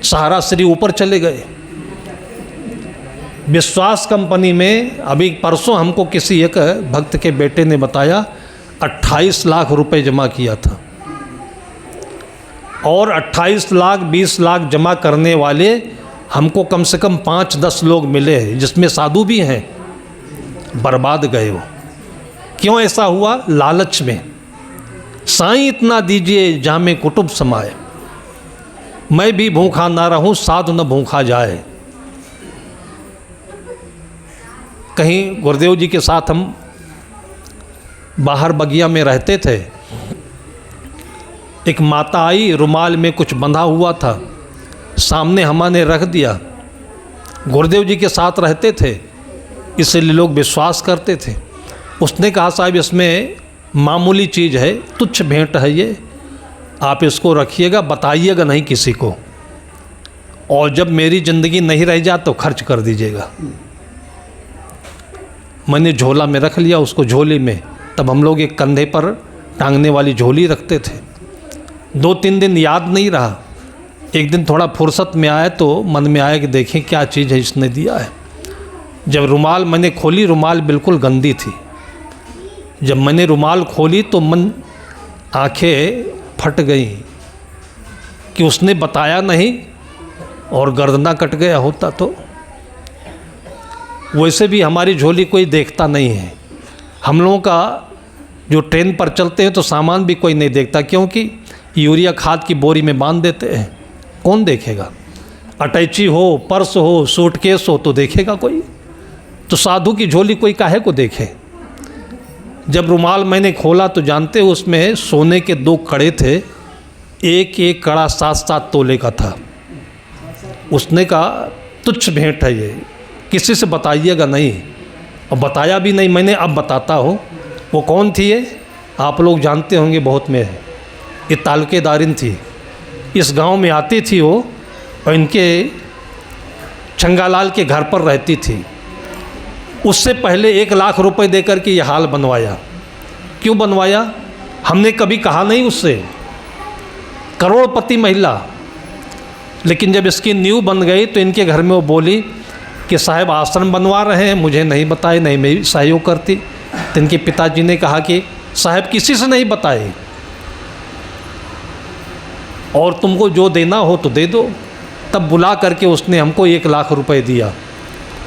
Speaker 1: सहारा श्री ऊपर चले गए। विश्वास कंपनी में अभी परसों हमको किसी एक भक्त के बेटे ने बताया 28 लाख रुपए जमा किया था, और 28 लाख 20 लाख जमा करने वाले हमको कम से कम 5-10 लोग मिले हैं, जिसमें साधु भी हैं। बर्बाद गए वो। क्यों ऐसा हुआ? लालच में। साईं इतना दीजिए जामे कुटुब समाए, मैं भी भूखा ना रहूं साधु न भूखा जाए। कहीं गुरुदेव जी के साथ हम बाहर बगिया में रहते थे, एक माता आई, रुमाल में कुछ बंधा हुआ था, सामने हमने रख दिया। गुरुदेव जी के साथ रहते थे इसलिए लोग विश्वास करते थे। उसने कहा साहब इसमें मामूली चीज़ है, तुच्छ भेंट है ये, आप इसको रखिएगा, बताइएगा नहीं किसी को, और जब मेरी ज़िंदगी नहीं रह जा तो खर्च कर दीजिएगा। मैंने झोला में रख लिया उसको, झोली में। तब हम लोग एक कंधे पर टांगने वाली झोली रखते थे। 2-3 दिन याद नहीं रहा। एक दिन थोड़ा फुर्सत में आया तो मन में आया कि देखें क्या चीज़ है इसने दिया है। जब रुमाल मैंने खोली, रुमाल बिल्कुल गंदी थी। जब मैंने रुमाल खोली तो आंखें फट गई कि उसने बताया नहीं और गर्दना कट गया होता तो। वैसे भी हमारी झोली कोई देखता नहीं है। हम लोगों का जो ट्रेन पर चलते हैं तो सामान भी कोई नहीं देखता, क्योंकि यूरिया खाद की बोरी में बांध देते हैं, कौन देखेगा? अटैची हो, पर्स हो, सूटकेस हो तो देखेगा कोई। तो साधु की झोली कोई काहे को देखे। जब रुमाल मैंने खोला तो जानते हो उसमें सोने के 2 कड़े थे, एक एक कड़ा 7-7 तोले का था। उसने कहा तुच्छ भेंट है ये, किसी से बताइएगा नहीं। और बताया भी नहीं मैंने, अब बताता हूँ। वो कौन थी ये? आप लोग जानते होंगे बहुत में है। ये तालकेदारिन थी, इस गांव में आती थी वो, और इनके छंगालाल के घर पर रहती थी। उससे पहले 1 लाख रुपए देकर के ये हाल बनवाया। क्यों बनवाया? हमने कभी कहा नहीं उससे। करोड़पति महिला। लेकिन जब इसकी नींव बन गई तो इनके घर में वो बोली कि साहब आश्रम बनवा रहे हैं, मुझे नहीं बताए, नहीं मैं सहयोग करती। तो इनके पिताजी ने कहा कि साहब किसी से नहीं बताए, और तुमको जो देना हो तो दे दो। तब बुला करके उसने हमको 1 लाख रुपए दिया।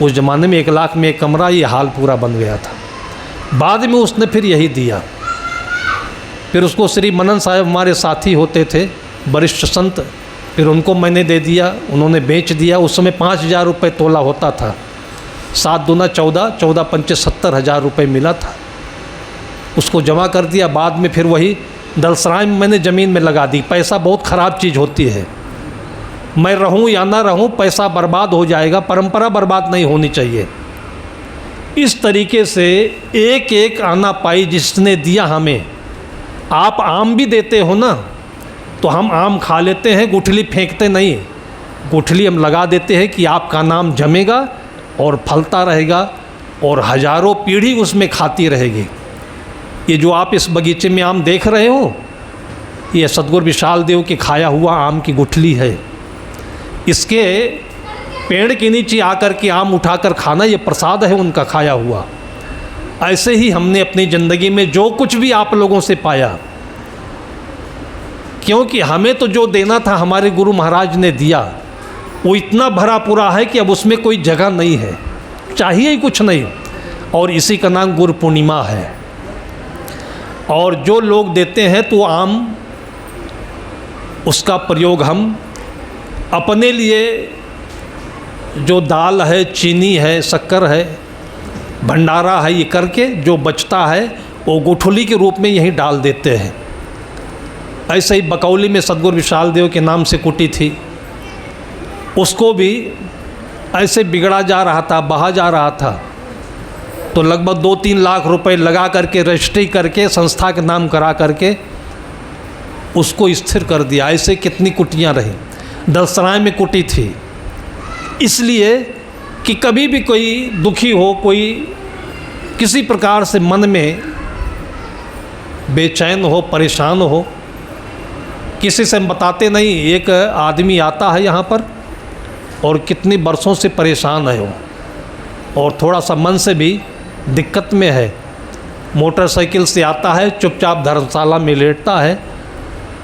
Speaker 1: उस ज़माने में 1 लाख में एक कमरा, ये हाल पूरा बन गया था। बाद में उसने फिर यही दिया। फिर उसको श्री मनन साहब हमारे साथी होते थे, वरिष्ठ संत, फिर उनको मैंने दे दिया, उन्होंने बेच दिया। उस समय 5,000 रुपये तोला होता था। 7 दूना 14, 14 पंचे 70,000 रुपये मिला था। उसको जमा कर दिया। बाद में फिर वही दलसराय में मैंने ज़मीन में लगा दी। पैसा बहुत ख़राब चीज़ होती है। मैं रहूं या ना रहूं, पैसा बर्बाद हो जाएगा, परंपरा बर्बाद नहीं होनी चाहिए। इस तरीके से एक एक आना पाई जिसने दिया हमें। आप आम भी देते हो ना, तो हम आम खा लेते हैं, गुठली फेंकते नहीं। गुठली हम लगा देते हैं कि आपका नाम जमेगा और फलता रहेगा, और हजारों पीढ़ी उसमें खाती रहेगी। ये जो आप इस बगीचे में आम देख रहे हो, ये सतगुरु विशाल देव के खाया हुआ आम की गुठली है। इसके पेड़ के नीचे आकर के आम उठाकर खाना, ये प्रसाद है उनका खाया हुआ। ऐसे ही हमने अपनी ज़िंदगी में जो कुछ भी आप लोगों से पाया, क्योंकि हमें तो जो देना था हमारे गुरु महाराज ने दिया, वो इतना भरा पूरा है कि अब उसमें कोई जगह नहीं है, चाहिए ही कुछ नहीं। और इसी का नाम गुरु पूर्णिमा है। और जो लोग देते हैं तो आम, उसका प्रयोग हम अपने लिए, जो दाल है, चीनी है, शक्कर है, भंडारा है, ये करके जो बचता है वो गुठली के रूप में यहीं डाल देते हैं। ऐसे ही बकौली में सतगुरु विशाल देव के नाम से कुटी थी, उसको भी ऐसे बिगड़ा जा रहा था, बहा जा रहा था। तो लगभग 2-3 लाख रुपए लगा करके, रजिस्ट्री करके, संस्था के नाम करा करके उसको स्थिर कर दिया। ऐसे कितनी कुटियाँ रही। दलसराय में कुटी थी, इसलिए कि कभी भी कोई दुखी हो, कोई किसी प्रकार से मन में बेचैन हो, परेशान हो, किसी से हम बताते नहीं। एक आदमी आता है यहाँ पर और कितनी बरसों से परेशान है वो, और थोड़ा सा मन से भी दिक्कत में है। मोटरसाइकिल से आता है, चुपचाप धर्मशाला में लेटता है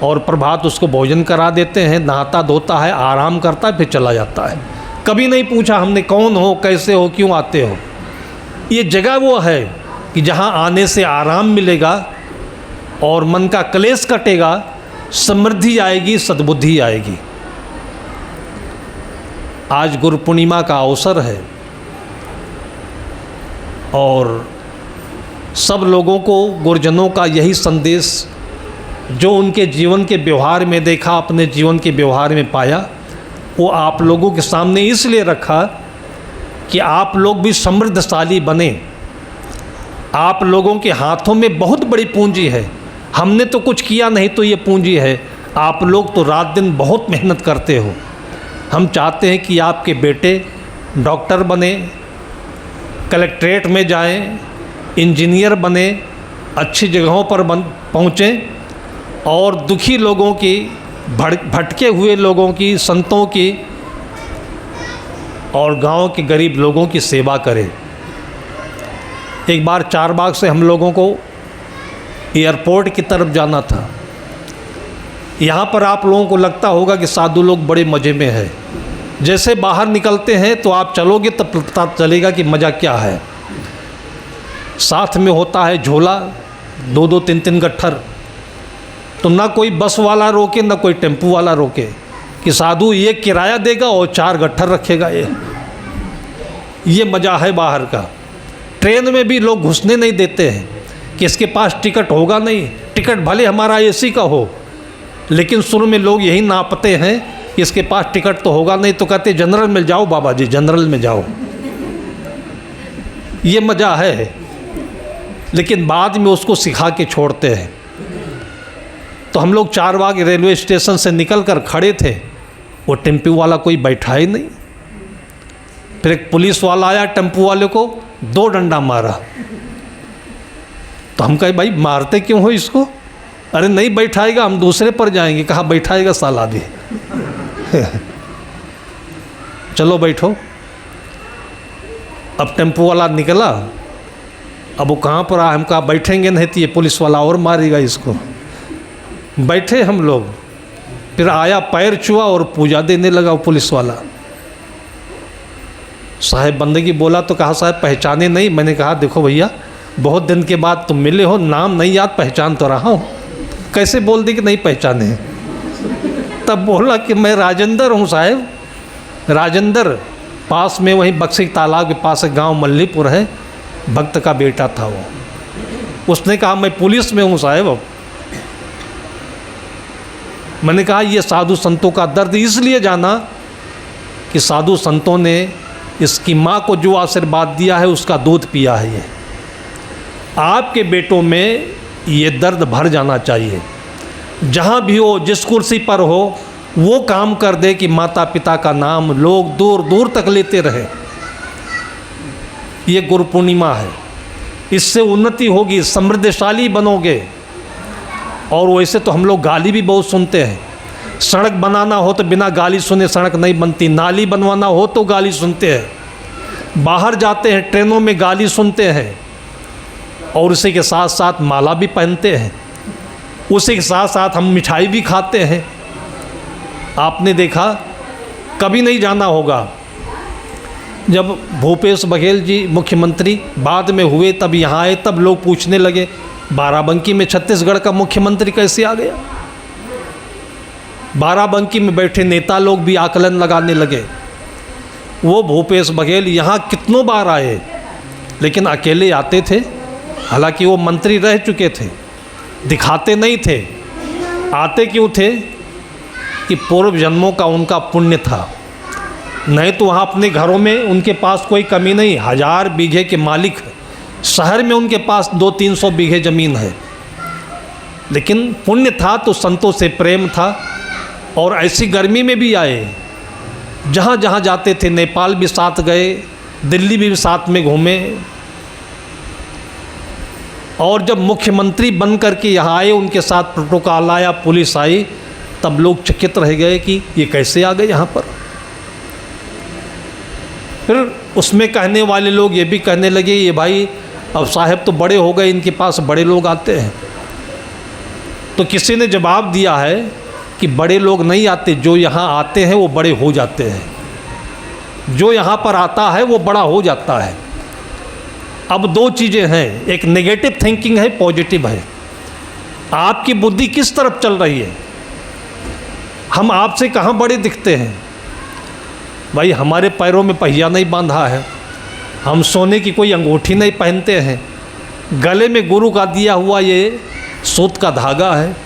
Speaker 1: और प्रभात उसको भोजन करा देते हैं, नहाता धोता है, आराम करता है, फिर चला जाता है। कभी नहीं पूछा हमने कौन हो, कैसे हो, क्यों आते हो। ये जगह वो है कि जहाँ आने से आराम मिलेगा और मन का क्लेश कटेगा, समृद्धि आएगी, सद्बुद्धि आएगी। आज गुरु पूर्णिमा का अवसर है और सब लोगों को गुरुजनों का यही संदेश जो उनके जीवन के व्यवहार में देखा, अपने जीवन के व्यवहार में पाया, वो आप लोगों के सामने इसलिए रखा कि आप लोग भी समृद्धशाली बने। आप लोगों के हाथों में बहुत बड़ी पूंजी है। हमने तो कुछ किया नहीं तो ये पूंजी है। आप लोग तो रात दिन बहुत मेहनत करते हो। हम चाहते हैं कि आपके बेटे डॉक्टर बने, कलेक्ट्रेट में जाएं, इंजीनियर बने, अच्छी जगहों पर पहुँचें और दुखी लोगों की, भटके हुए लोगों की, संतों की और गांव के गरीब लोगों की सेवा करें। एक बार चारबाग से हम लोगों को एयरपोर्ट की तरफ जाना था। यहाँ पर आप लोगों को लगता होगा कि साधु लोग बड़े मज़े में हैं। जैसे बाहर निकलते हैं तो आप चलोगे तब पता चलेगा कि मज़ा क्या है। साथ में होता है झोला, 2-2, 3-3 गट्ठर। तो ना कोई बस वाला रोके ना कोई टेम्पू वाला रोके कि साधु ये किराया देगा और 4 गट्ठर रखेगा। ये मज़ा है बाहर का। ट्रेन में भी लोग घुसने नहीं देते हैं कि इसके पास टिकट होगा नहीं। टिकट भले हमारा एसी का हो, लेकिन शुरू में लोग यही नापते हैं कि इसके पास टिकट तो होगा नहीं, तो कहते जनरल में जाओ बाबा जी, जनरल में जाओ। ये मज़ा है, लेकिन बाद में उसको सिखा के छोड़ते हैं। तो हम लोग चारबाग रेलवे स्टेशन से निकल कर खड़े थे, वो टेम्पू वाला कोई बैठा ही नहीं। फिर एक पुलिस वाला आया, टेम्पू वाले को 2 डंडा मारा। तो हम कहे भाई मारते क्यों हो इसको? अरे नहीं बैठाएगा, हम दूसरे पर जाएंगे। कहा बैठाएगा साला भी। चलो बैठो। अब टेम्पू वाला निकला, अब वो कहाँ पर आया, हम कहा बैठेंगे नहीं तो ये पुलिस वाला और मारेगा इसको। बैठे हम लोग। फिर आया, पैर छुआ और पूजा देने लगा वो पुलिस वाला। साहब बंदगी बोला तो कहा साहब पहचाने नहीं। मैंने कहा देखो भैया बहुत दिन के बाद तुम मिले हो, नाम नहीं याद, पहचान तो रहा हूँ। कैसे बोल दी कि नहीं पहचाने? तब बोला कि मैं राजेंद्र हूँ साहब, राजेंद्र। पास में वहीं बक्सी तालाब के पास एक गांव मल्लीपुर है, भक्त का बेटा था वो। उसने कहा मैं पुलिस में हूँ साहब। मैंने कहा ये साधु संतों का दर्द इसलिए जाना कि साधु संतों ने इसकी माँ को जो आशीर्वाद दिया है उसका दूध पिया है। ये आपके बेटों में ये दर्द भर जाना चाहिए। जहाँ भी हो, जिस कुर्सी पर हो, वो काम कर दे कि माता पिता का नाम लोग दूर दूर तक लेते रहे। ये गुरु पूर्णिमा है, इससे उन्नति होगी, समृद्धशाली बनोगे। और वैसे तो हम लोग गाली भी बहुत सुनते हैं। सड़क बनाना हो तो बिना गाली सुने सड़क नहीं बनती, नाली बनवाना हो तो गाली सुनते हैं, बाहर जाते हैं ट्रेनों में गाली सुनते हैं, और उसी के साथ साथ माला भी पहनते हैं, उसी के साथ साथ हम मिठाई भी खाते हैं। आपने देखा, कभी नहीं जाना होगा, जब भूपेश बघेल जी मुख्यमंत्री बाद में हुए तब यहाँ आए, तब लोग पूछने लगे बाराबंकी में छत्तीसगढ़ का मुख्यमंत्री कैसे आ गया। बाराबंकी में बैठे नेता लोग भी आकलन लगाने लगे। वो भूपेश बघेल यहाँ कितनों बार आए, लेकिन अकेले आते थे। हालांकि वो मंत्री रह चुके थे, दिखाते नहीं थे। आते क्यों थे कि पूर्व जन्मों का उनका पुण्य था। नहीं तो वहाँ अपने घरों में उनके पास कोई कमी नहीं, 1000 बीघे के मालिक है। शहर में उनके पास 200-300 बीघे ज़मीन है, लेकिन पुण्य था तो संतों से प्रेम था। और ऐसी गर्मी में भी आए, जहाँ जहाँ जाते थे, नेपाल भी साथ गए, दिल्ली भी साथ में घूमे। और जब मुख्यमंत्री बन करके यहाँ आए, उनके साथ प्रोटोकॉल आया, पुलिस आई, तब लोग चकित रह गए कि ये कैसे आ गए यहाँ पर। फिर उसमें कहने वाले लोग ये भी कहने लगे, ये भाई अब साहब तो बड़े हो गए, इनके पास बड़े लोग आते हैं। तो किसी ने जवाब दिया है कि बड़े लोग नहीं आते, जो यहाँ आते हैं वो बड़े हो जाते हैं। जो यहाँ पर आता है वो बड़ा हो जाता है। अब दो चीज़ें हैं, एक नेगेटिव थिंकिंग है, पॉजिटिव है। आपकी बुद्धि किस तरफ चल रही है? हम आपसे कहाँ बड़े दिखते हैं? भाई हमारे पैरों में पहिया नहीं बांधा है, हम सोने की कोई अंगूठी नहीं पहनते हैं, गले में गुरु का दिया हुआ ये सूत का धागा है,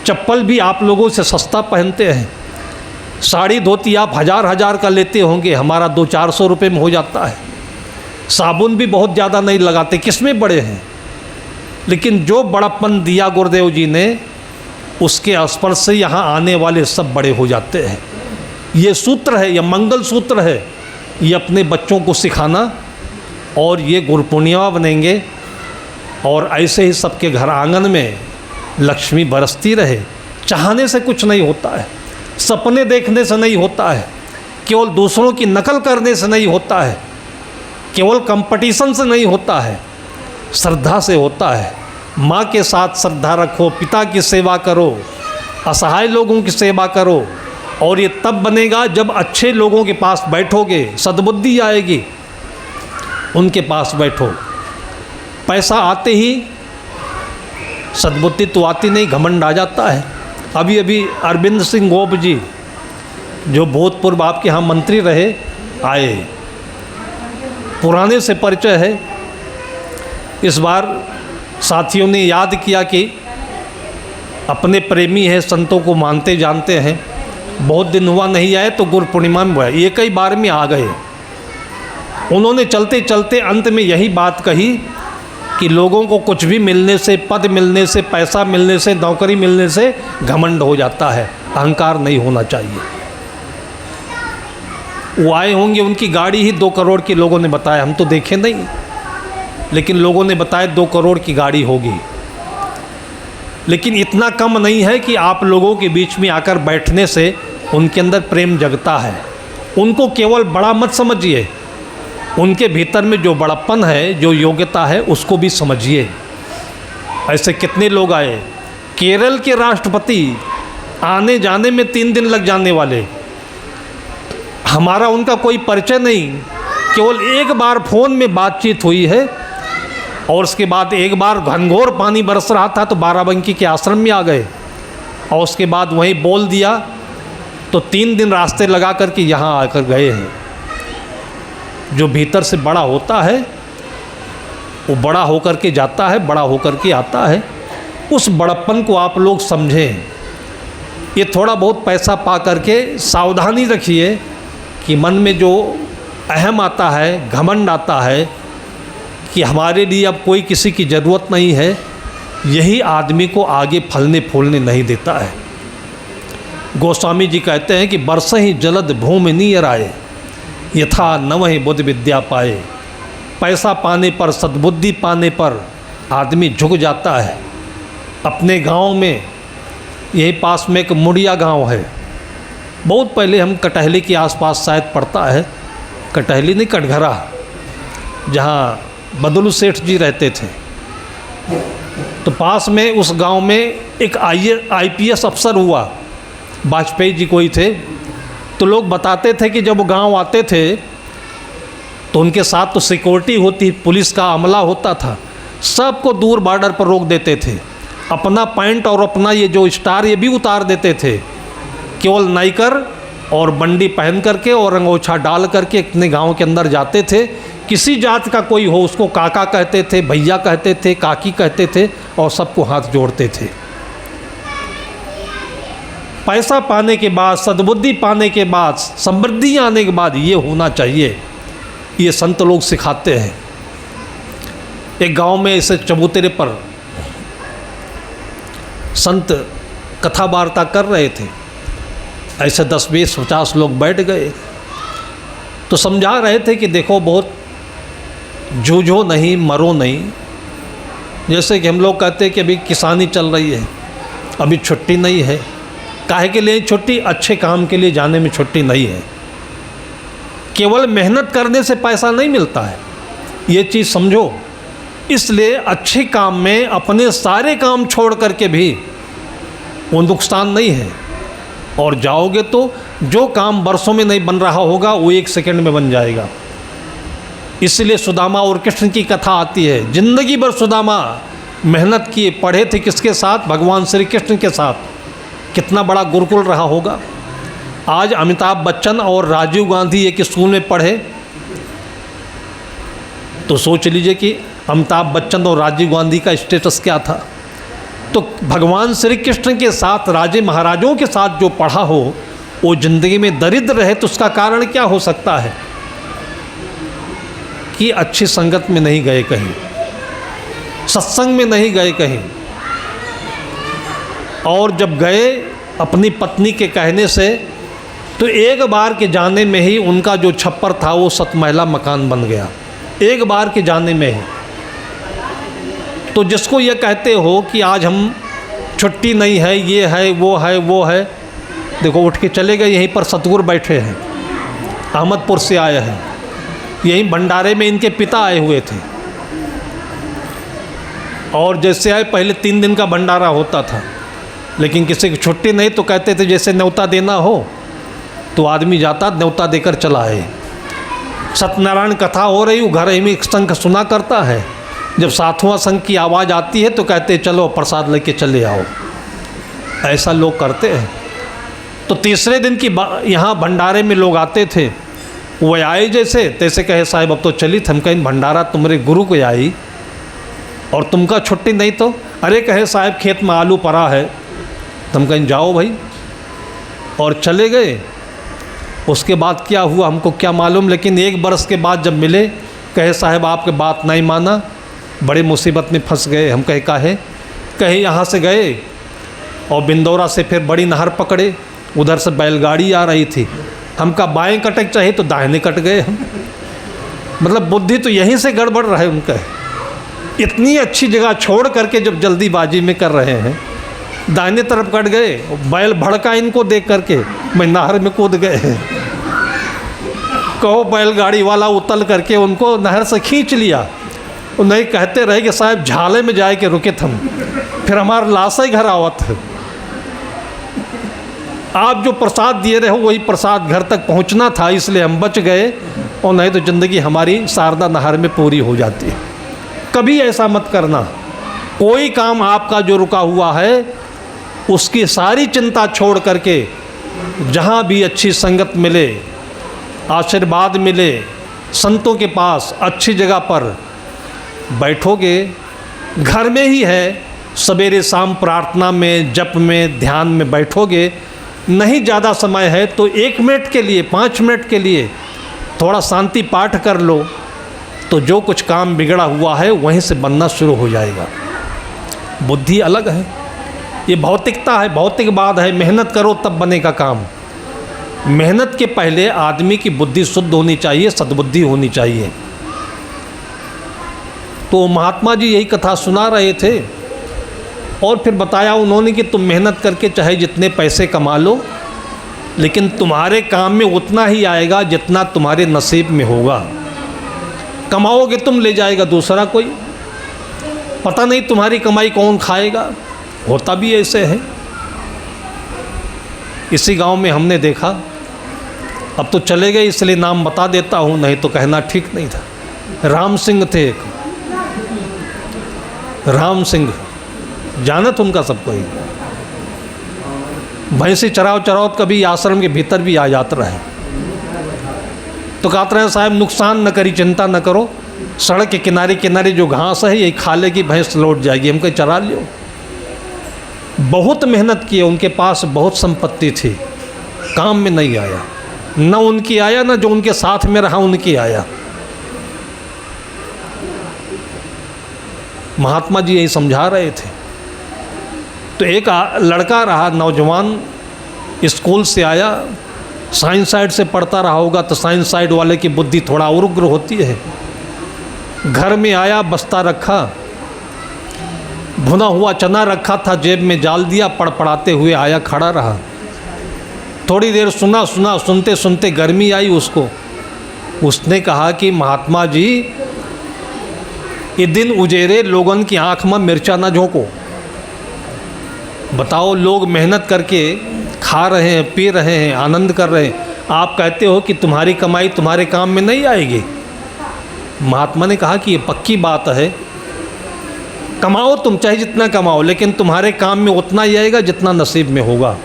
Speaker 1: चप्पल भी आप लोगों से सस्ता पहनते हैं, साड़ी धोती आप हज़ार का लेते होंगे, हमारा 200-400 रुपये में हो जाता है, साबुन भी बहुत ज़्यादा नहीं लगाते, किसमें बड़े हैं? लेकिन जो बड़प्पन दिया गुरुदेव जी ने, उसके स्पर्श से यहाँ आने वाले सब बड़े हो जाते हैं। ये सूत्र है, ये मंगल सूत्र है, ये अपने बच्चों को सिखाना, और ये गुरु पूर्णिमा बनेंगे और ऐसे ही सबके घर आंगन में लक्ष्मी बरसती रहे। चाहने से कुछ नहीं होता है, सपने देखने से नहीं होता है, केवल दूसरों की नकल करने से नहीं होता है, केवल कंपटीशन से नहीं होता है, श्रद्धा से होता है। माँ के साथ श्रद्धा रखो, पिता की सेवा करो, असहाय लोगों की सेवा करो, और ये तब बनेगा जब अच्छे लोगों के पास बैठोगे, सद्बुद्धि आएगी, उनके पास बैठो। पैसा आते ही सद्बुद्धि तो आती नहीं, घमंड आ जाता है। अभी अरविंद सिंह गोप जी, जो भूतपूर्व आपके यहाँ मंत्री रहे, आए, पुराने से परिचय है। इस बार साथियों ने याद किया कि अपने प्रेमी हैं, संतों को मानते जानते हैं, बहुत दिन हुआ नहीं आए, तो गुरु पूर्णिमा में हुआ, ये कई बार में आ गए। उन्होंने चलते चलते अंत में यही बात कही कि लोगों को कुछ भी मिलने से, पद मिलने से, पैसा मिलने से, नौकरी मिलने से घमंड हो जाता है, अहंकार नहीं होना चाहिए। वो आए होंगे, उनकी गाड़ी ही 2 करोड़ की लोगों ने बताया, हम तो देखे नहीं, लेकिन लोगों ने बताया 2 करोड़ की गाड़ी होगी। लेकिन इतना कम नहीं है कि आप लोगों के बीच में आकर बैठने से उनके अंदर प्रेम जगता है। उनको केवल बड़ा मत समझिए, उनके भीतर में जो बड़प्पन है, जो योग्यता है, उसको भी समझिए। ऐसे कितने लोग आए, केरल के राष्ट्रपति आने जाने में 3 दिन लग जाने वाले, हमारा उनका कोई परिचय नहीं, केवल एक बार फ़ोन में बातचीत हुई है, और उसके बाद एक बार घनघोर पानी बरस रहा था तो बाराबंकी के आश्रम में आ गए, और उसके बाद वहीं बोल दिया, तो 3 दिन रास्ते लगा करके यहाँ आकर गए हैं। जो भीतर से बड़ा होता है वो बड़ा होकर के जाता है, बड़ा होकर के आता है। उस बड़प्पन को आप लोग समझें। ये थोड़ा बहुत पैसा पा करके सावधानी रखिए कि मन में जो अहम आता है, घमंड आता है कि हमारे लिए अब कोई किसी की ज़रूरत नहीं है, यही आदमी को आगे फलने फूलने नहीं देता है। गोस्वामी जी कहते हैं कि बरस ही जलद भूमि नीराए, यथा नवहि बुद्धि विद्या पाए। पैसा पाने पर, सद्बुद्धि पाने पर आदमी झुक जाता है। अपने गांव में, यही पास में एक मुड़िया गांव है, बहुत पहले, हम कटहली के आसपास शायद पड़ता है, कटहली नहीं कटघरा, जहाँ बदलू सेठ जी रहते थे। तो पास में उस गांव में एक IPS अफसर हुआ, वाजपेयी जी कोई थे। तो लोग बताते थे कि जब वो गांव आते थे तो उनके साथ तो सिक्योरिटी होती, पुलिस का अमला होता था, सबको दूर बॉर्डर पर रोक देते थे। अपना पैंट और अपना ये जो स्टार ये भी उतार देते थे, केवल नाइकर और बंडी पहन करके और अंगोछा डाल करके अपने गांव के अंदर जाते थे। किसी जात का कोई हो उसको काका कहते थे, भैया कहते थे, काकी कहते थे, और सबको हाथ जोड़ते थे। पैसा पाने के बाद, सद्बुद्धि पाने के बाद, समृद्धि आने के बाद ये होना चाहिए, ये संत लोग सिखाते हैं। एक गांव में ऐसे चबूतरे पर संत कथा वार्ता कर रहे थे, ऐसे 10-20-50 लोग बैठ गए, तो समझा रहे थे कि देखो बहुत जूझो नहीं, मरो नहीं। जैसे कि हम लोग कहते हैं कि अभी किसानी चल रही है, अभी छुट्टी नहीं है, काहे के लिए छुट्टी? अच्छे काम के लिए जाने में छुट्टी नहीं है। केवल मेहनत करने से पैसा नहीं मिलता है, ये चीज़ समझो। इसलिए अच्छे काम में अपने सारे काम छोड़ करके भी वो नुकसान नहीं है, और जाओगे तो जो काम वर्षों में नहीं बन रहा होगा वो 1 सेकंड में बन जाएगा। इसलिए सुदामा और कृष्ण की कथा आती है। जिंदगी भर सुदामा मेहनत किए, पढ़े थे किसके साथ? भगवान श्री कृष्ण के साथ। कितना बड़ा गुरुकुल रहा होगा। आज अमिताभ बच्चन और राजीव गांधी एक स्कूल में पढ़े, तो सोच लीजिए कि अमिताभ बच्चन और राजीव गांधी का स्टेटस क्या था। तो भगवान श्री कृष्ण के साथ, राजे महाराजों के साथ जो पढ़ा हो वो जिंदगी में दरिद्र रहे, तो उसका कारण क्या हो सकता है? कि अच्छी संगत में नहीं गए कहीं, सत्संग में नहीं गए कहीं, और जब गए अपनी पत्नी के कहने से, तो एक बार के जाने में ही उनका जो छप्पर था वो 7 महला मकान बन गया, एक बार के जाने में ही। तो जिसको ये कहते हो कि आज हम छुट्टी नहीं है, ये है वो है वो है, देखो उठ के चले गए। यहीं पर सतगुरु बैठे हैं, अहमदपुर से आए हैं, यहीं भंडारे में इनके पिता आए हुए थे। और जैसे आए, पहले 3 दिन का भंडारा होता था, लेकिन किसी की छुट्टी नहीं, तो कहते थे जैसे न्योता देना हो तो आदमी जाता, न्योता देकर चला आए। सत्यनारायण कथा हो रही, वो घर ही में शंख सुना करता है। जब 7वां शंख की आवाज़ आती है तो कहते चलो प्रसाद लेके चले आओ। ऐसा लोग करते हैं। तो तीसरे दिन की यहाँ भंडारे में लोग आते थे, वो आए जैसे तैसे कहे साहब अब तो चली, हम कहीं भंडारा तुम्हारे गुरु को आई और तुमका छुट्टी नहीं, तो अरे कहे साहब खेत में आलू पड़ा है, तुम कहीं जाओ भाई, और चले गए। उसके बाद क्या हुआ हमको क्या मालूम, लेकिन 1 बरस के बाद जब मिले, कहे साहब आपके बात नहीं माना, बड़ी मुसीबत में फंस गए। हम कहे काहे? कहे यहाँ से गए और बिंदौरा से फिर बड़ी नहर पकड़े, उधर से बैलगाड़ी आ रही थी, हमका बाएं कटक चाहिए तो दाहिने कट गए हम। मतलब बुद्धि तो यहीं से गड़बड़ रहे उनका। इतनी अच्छी जगह छोड़ करके जब जल्दीबाजी में कर रहे हैं, दाहिने तरफ कट गए, बैल भड़का इनको देख करके, मैं नहर में कूद गए। कहो बैलगाड़ी वाला उतल करके उनको नहर से खींच लिया। वो नहीं कहते रहे कि साहब झाले में जाए के रुके थे हम, फिर हमारा लाश ही घर आवत है। आप जो प्रसाद दिए रहे हो वही प्रसाद घर तक पहुंचना था, इसलिए हम बच गए, और नहीं तो ज़िंदगी हमारी शारदा नहर में पूरी हो जाती है। कभी ऐसा मत करना। कोई काम आपका जो रुका हुआ है उसकी सारी चिंता छोड़ करके जहाँ भी अच्छी संगत मिले, आशीर्वाद मिले, संतों के पास अच्छी जगह पर बैठोगे, घर में ही है, सवेरे शाम प्रार्थना में, जप में, ध्यान में बैठोगे, नहीं ज़्यादा समय है तो 1 मिनट के लिए, 5 मिनट के लिए थोड़ा शांति पाठ कर लो, तो जो कुछ काम बिगड़ा हुआ है वहीं से बनना शुरू हो जाएगा। बुद्धि अलग है, ये भौतिकता है, भौतिकवाद है। मेहनत करो तब बनेगा काम। मेहनत के पहले आदमी की बुद्धि शुद्ध होनी चाहिए, सद्बुद्धि होनी चाहिए। तो महात्मा जी यही कथा सुना रहे थे और फिर बताया उन्होंने कि तुम मेहनत करके चाहे जितने पैसे कमा लो, लेकिन तुम्हारे काम में उतना ही आएगा जितना तुम्हारे नसीब में होगा। कमाओगे तुम, ले जाएगा दूसरा कोई, पता नहीं तुम्हारी कमाई कौन खाएगा। होता भी ऐसे है। इसी गांव में हमने देखा, अब तो चले गए इसलिए नाम बता देता हूँ, नहीं तो कहना ठीक नहीं था। राम सिंह थे एक, राम सिंह, जानत उनका सब कोई। भैंसी चराव चरावत कभी आश्रम के भीतर भी आ जाता रहे, तो कहते रहे साहब नुकसान न करी, चिंता न करो, सड़क के किनारे किनारे जो घास है यही खा लेगी, भैंस लौट जाएगी, हम कहीं चरा लियो। बहुत मेहनत किए, उनके पास बहुत संपत्ति थी, काम में नहीं आया, न उनकी आया, न जो उनके साथ में रहा उनकी आया। महात्मा जी यही समझा रहे थे। तो एक लड़का रहा, नौजवान, स्कूल से आया, साइंस साइड से पढ़ता रहा होगा, तो साइंस साइड वाले की बुद्धि थोड़ा और उग्र होती है। घर में आया, बस्ता रखा, भुना हुआ चना रखा था, जेब में डाल दिया, पड़पड़ाते हुए आया, खड़ा रहा। थोड़ी देर सुना, सुनते सुनते गर्मी आई उसको। उसने कहा कि महात्मा जी, ये दिन उजेरे, लोगों की आंख में मिर्चा ना झोंको। बताओ, लोग मेहनत करके खा रहे हैं, पी रहे हैं, आनंद कर रहे हैं, आप कहते हो कि तुम्हारी कमाई तुम्हारे काम में नहीं आएगी। महात्मा ने कहा कि ये पक्की बात है, कमाओ तुम चाहे जितना कमाओ, लेकिन तुम्हारे काम में उतना ही आएगा जितना नसीब में होगा।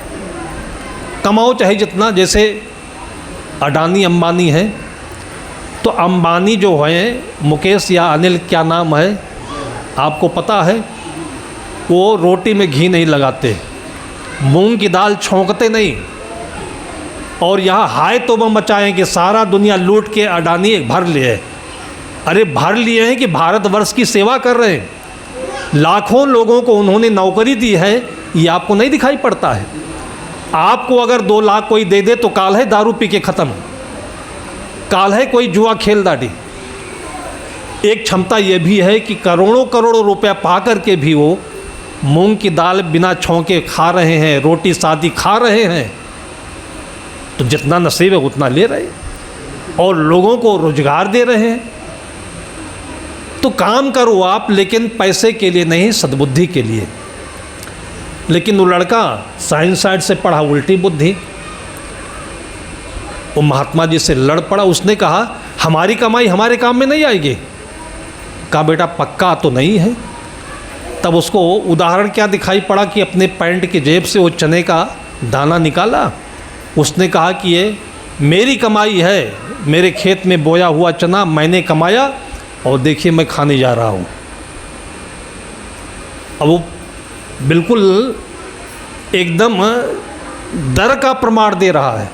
Speaker 1: कमाओ चाहे जितना, जैसे अडानी अंबानी है, तो अंबानी जो है, मुकेश या अनिल क्या नाम है आपको पता है, वो रोटी में घी नहीं लगाते, मूंग की दाल छौंकते नहीं, और यहाँ हाय तौबा मचाएं कि सारा दुनिया लूट के अडानी भर लिए। अरे भर लिए हैं कि भारतवर्ष की सेवा कर रहे हैं, लाखों लोगों को उन्होंने नौकरी दी है, ये आपको नहीं दिखाई पड़ता है। आपको अगर 2 लाख कोई दे दे तो काल है दारू पी के ख़त्म, काल है कोई जुआ खेल दाढ़ी। एक क्षमता ये भी है कि करोड़ों करोड़ों रुपया पा कर के भी वो मूंग की दाल बिना छौंके खा रहे हैं, रोटी सादी खा रहे हैं। तो जितना नसीब है उतना ले रहे, और लोगों को रोजगार दे रहे हैं। तो काम करो आप, लेकिन पैसे के लिए नहीं, सद्बुद्धि के लिए। लेकिन वो लड़का साइंस साइड से पढ़ा, उल्टी बुद्धि, वो महात्मा जी से लड़ पड़ा। उसने कहा हमारी कमाई हमारे काम में नहीं आएगी। कहा बेटा पक्का तो नहीं है। तब उसको उदाहरण क्या दिखाई पड़ा कि अपने पैंट की जेब से वो चने का दाना निकाला। उसने कहा कि ये मेरी कमाई है, मेरे खेत में बोया हुआ चना मैंने कमाया, और देखिए मैं खाने जा रहा हूँ। अब वो बिल्कुल एकदम डर का प्रमाण दे रहा है।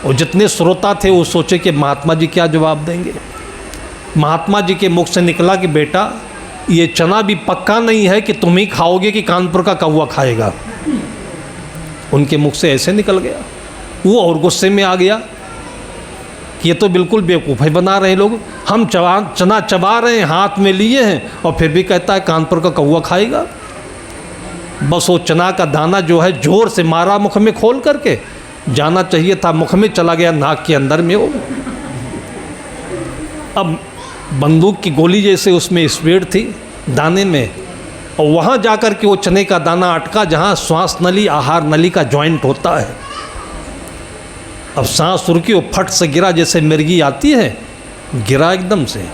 Speaker 1: और जितने श्रोता थे वो सोचे कि महात्मा जी क्या जवाब देंगे। महात्मा जी के मुख से निकला कि बेटा ये चना भी पक्का नहीं है कि तुम ही खाओगे कि कानपुर का कौवा खाएगा। उनके मुख से ऐसे निकल गया। वो और गुस्से में आ गया कि ये तो बिल्कुल बेवकूफ़ी बना रहे हैं लोग। हम चना चबा रहे हैं, हाथ में लिए हैं, और फिर भी कहता है कानपुर का कौवा खाएगा। बस वो चना का दाना जो है जोर से मारा मुख में खोल करके, जाना चाहिए था मुख में, चला गया नाक के अंदर में। वो अब बंदूक की गोली जैसे उसमें स्पीड थी दाने में, और वहाँ जाकर के वो चने का दाना अटका जहाँ श्वास नली आहार नली का जॉइंट होता है। अब सांस रुकी, वो फट से गिरा, जैसे मिर्गी आती है, गिरा एकदम से,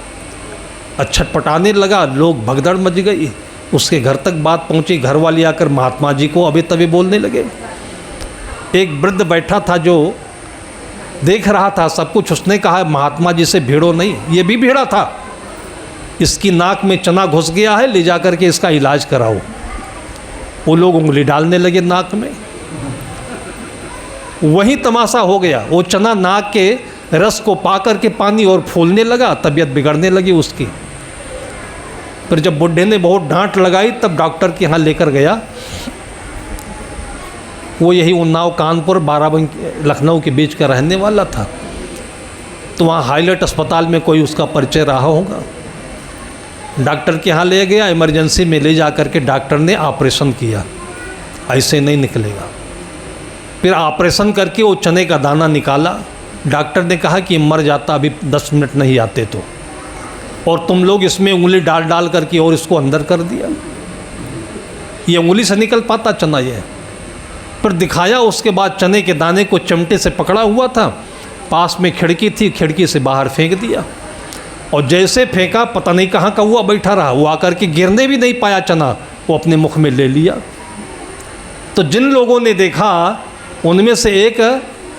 Speaker 1: छटपटाने लगा। लोग भगदड़ मच गई। उसके घर तक बात पहुंची। घर वाले आकर महात्मा जी को अभी तभी बोलने लगे। एक वृद्ध बैठा था जो देख रहा था सब कुछ। उसने कहा महात्मा जी से भिड़ो नहीं, ये भी भिड़ा था, इसकी नाक में चना घुस गया है, ले जा कर के इसका इलाज कराओ। वो लोग उंगली डालने लगे नाक में। वही तमाशा हो गया। वो चना नाक के रस को पा कर के पानी और फूलने लगा, तबीयत बिगड़ने लगी उसकी। फिर जब बुढ़े ने बहुत डांट लगाई तब डॉक्टर के यहाँ लेकर गया। वो यही उन्नाव कानपुर बाराबंकी लखनऊ के बीच का रहने वाला था। तो वहाँ हाईलाइट अस्पताल में कोई उसका परिचय रहा होगा। डॉक्टर के यहाँ ले गया, इमरजेंसी में ले जा कर के डॉक्टर ने ऑपरेशन किया। ऐसे नहीं निकलेगा। फिर ऑपरेशन करके वो चने का दाना निकाला। डॉक्टर ने कहा कि मर जाता अभी 10 मिनट नहीं आते तो, और तुम लोग इसमें उंगली डाल डाल करके और इसको अंदर कर दिया। ये उंगली से निकल पाता चना ये। फिर दिखाया। उसके बाद चने के दाने को चिमटे से पकड़ा हुआ था, पास में खिड़की थी, खिड़की से बाहर फेंक दिया। और जैसे फेंका पता नहीं कहाँ कौवा बैठा रहा, वो आकर के गिरने भी नहीं पाया चना, वो अपने मुख में ले लिया। तो जिन लोगों ने देखा उनमें से एक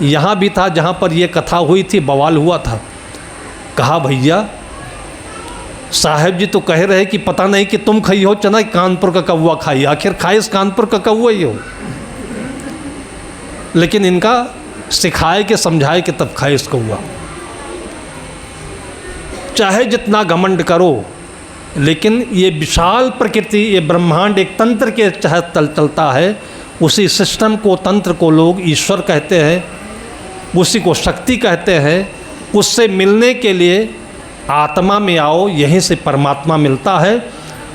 Speaker 1: यहाँ भी था जहाँ पर ये कथा हुई थी, बवाल हुआ था। कहा भैया साहब जी तो कह रहे कि पता नहीं कि तुम खाई हो चना, कानपुर का कौवा खाई। आखिर खाए इस कानपुर का कौवा ही हो, लेकिन इनका सिखाए के समझाए के तब खाए इस कौवा। चाहे जितना घमंड करो, लेकिन ये विशाल प्रकृति, ये ब्रह्मांड एक तंत्र के तहत चलता है। उसी सिस्टम को, तंत्र को लोग ईश्वर कहते हैं, उसी को शक्ति कहते हैं। उससे मिलने के लिए आत्मा में आओ, यहीं से परमात्मा मिलता है।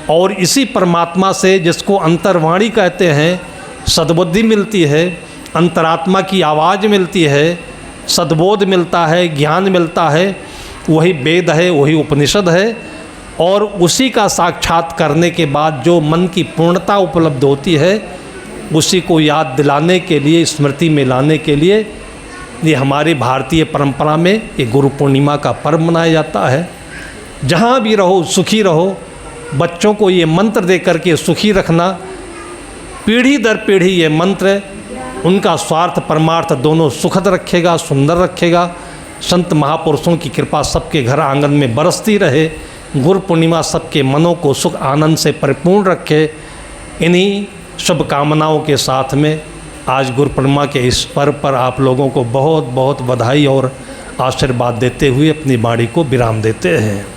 Speaker 1: और इसी परमात्मा से, जिसको अंतर्वाणी कहते हैं, सद्बुद्धि मिलती है। अंतरात्मा की आवाज़ मिलती है, सद्बोध मिलता है, ज्ञान मिलता है, वही वेद है, वही उपनिषद है। और उसी का साक्षात करने के बाद जो मन की पूर्णता उपलब्ध होती है, उसी को याद दिलाने के लिए, स्मृति में लाने के लिए ये हमारी भारतीय परंपरा में ये गुरु पूर्णिमा का पर्व मनाया जाता है। जहाँ भी रहो सुखी रहो, बच्चों को ये मंत्र दे करके सुखी रखना। पीढ़ी दर पीढ़ी ये मंत्र उनका स्वार्थ परमार्थ दोनों सुखद रखेगा, सुंदर रखेगा। संत महापुरुषों की कृपा सबके घर आंगन में बरसती रहे। गुरु पूर्णिमा सबके मनों को सुख आनंद से परिपूर्ण रखे। इन्हीं शुभकामनाओं के साथ में आज गुरु पूर्णिमा के इस पर्व पर आप लोगों को बहुत बहुत बधाई और आशीर्वाद देते हुए अपनी वाणी को विराम देते हैं।